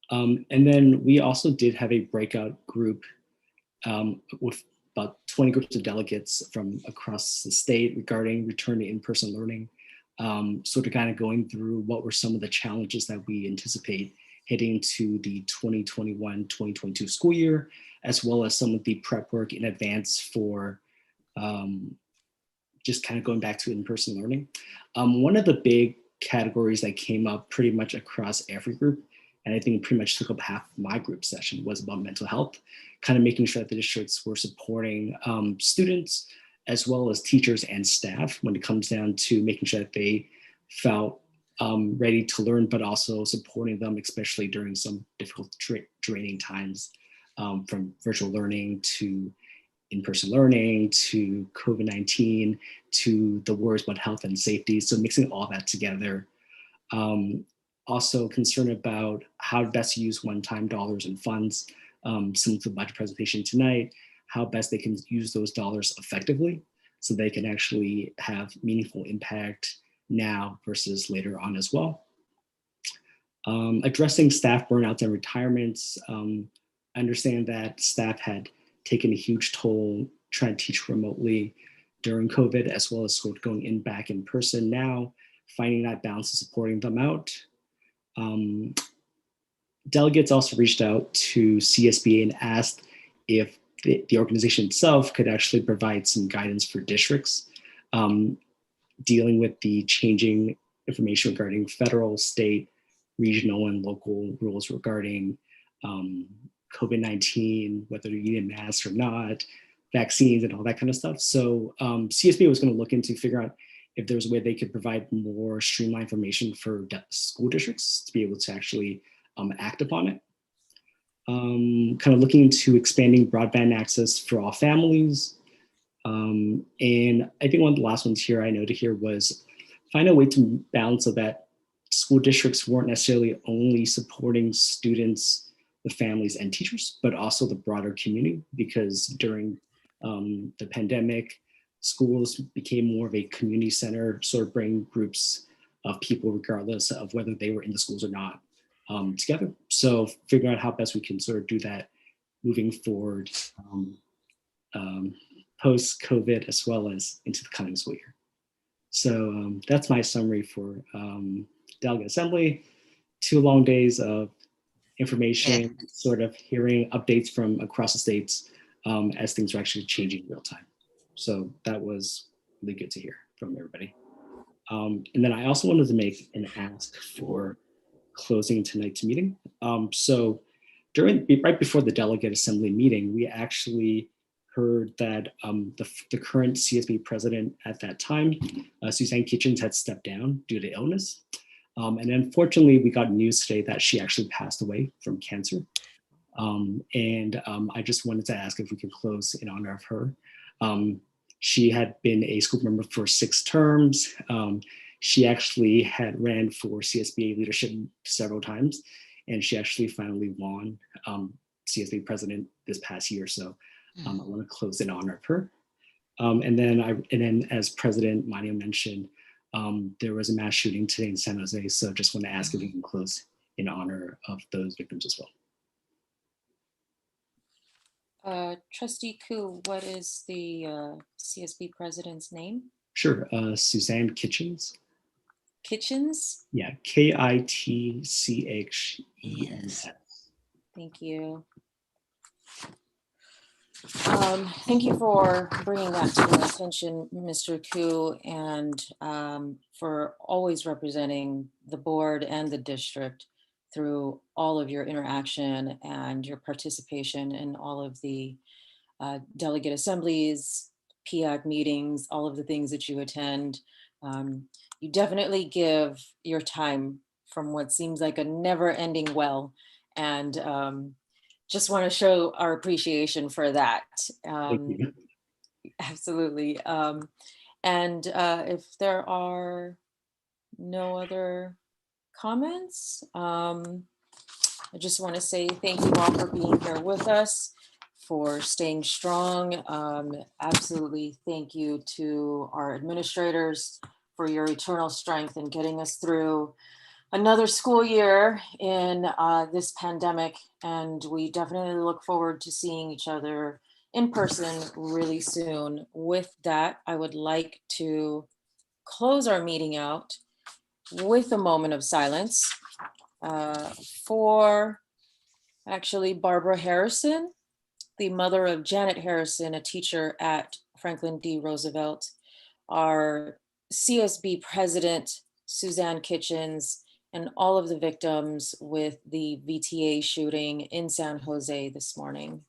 And then we also did have a breakout group with about 20 groups of delegates from across the state regarding return to in-person learning. Sort of kind of going through what were some of the challenges that we anticipate heading to the 2021-2022 school year, as well as some of the prep work in advance for just kind of going back to in-person learning. One of the big categories that came up pretty much across every group, and I think pretty much took up half my group session, was about mental health, kind of making sure that the districts were supporting students as well as teachers and staff when it comes down to making sure that they felt ready to learn, but also supporting them, especially during some difficult draining times, from virtual learning to in-person learning to COVID-19 to the worries about health and safety. So mixing all that together. Also concerned about how best to use one-time dollars and funds, similar to the budget presentation tonight, how best they can use those dollars effectively so they can actually have meaningful impact now versus later on as well. Addressing staff burnouts and retirements. I understand that staff had taken a huge toll trying to teach remotely during COVID, as well as sort of going back in person now, finding that balance and supporting them out. Delegates also reached out to CSBA and asked if the organization itself could actually provide some guidance for districts dealing with the changing information regarding federal, state, regional, and local rules regarding COVID-19, whether you need a mask or not, vaccines and all that kind of stuff. So CSBA was going to look into figure out if there's a way they could provide more streamlined information for school districts to be able to actually act upon it. Kind of looking into expanding broadband access for all families. And I think one of the last ones here I noted here was find a way to balance so that school districts weren't necessarily only supporting students, the families and teachers, but also the broader community, because during the pandemic, schools became more of a community center, sort of bring groups of people, regardless of whether they were in the schools or not, together. So figuring out how best we can sort of do that moving forward post-COVID as well as into the coming school year. So that's my summary for Delegate Assembly. 2 long days of information, sort of hearing updates from across the states as things are actually changing in real time. So that was really good to hear from everybody. And then I also wanted to make an ask for closing tonight's meeting. So right before the Delegate Assembly meeting, we actually heard that the current CSB president at that time, Suzanne Kitchens, had stepped down due to illness. And unfortunately, we got news today that she actually passed away from cancer. And I just wanted to ask if we could close in honor of her. She had been a school member for 6 terms. She actually had ran for CSBA leadership several times, and she actually finally won CSBA president this past year. So I want to close in honor of her. And then as President Mania mentioned, there was a mass shooting today in San Jose. So just want to ask if we can close in honor of those victims as well. Trustee Koo, what is the CSB president's name? Sure, Suzanne Kitchens. Kitchens? Yeah, Kitchens. Thank you. Thank you for bringing that to my attention, Mr. Koo, and for always representing the board and the district through all of your interaction and your participation in all of the delegate assemblies, PIAC meetings, all of the things that you attend. You definitely give your time from what seems like a never-ending well, and just want to show our appreciation for that. Absolutely. And if there are no other comments, I just want to say thank you all for being here with us, for staying strong. Absolutely thank you to our administrators for your eternal strength in getting us through another school year in this pandemic. And we definitely look forward to seeing each other in person really soon. With that, I would like to close our meeting out with a moment of silence for actually Barbara Harrison, the mother of Janet Harrison, a teacher at Franklin D. Roosevelt, our CSB president, Suzanne Kitchens, and all of the victims with the VTA shooting in San Jose this morning.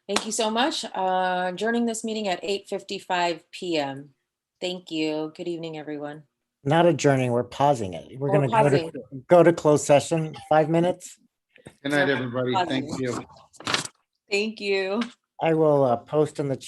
Thank you so much. Adjourning this meeting at 8:55 p.m. Thank you. Good evening, everyone. Not adjourning, we're pausing it. We're We're going to go to closed session, 5 minutes. Good night, everybody. Thank you. Thank you. I will post in the chat.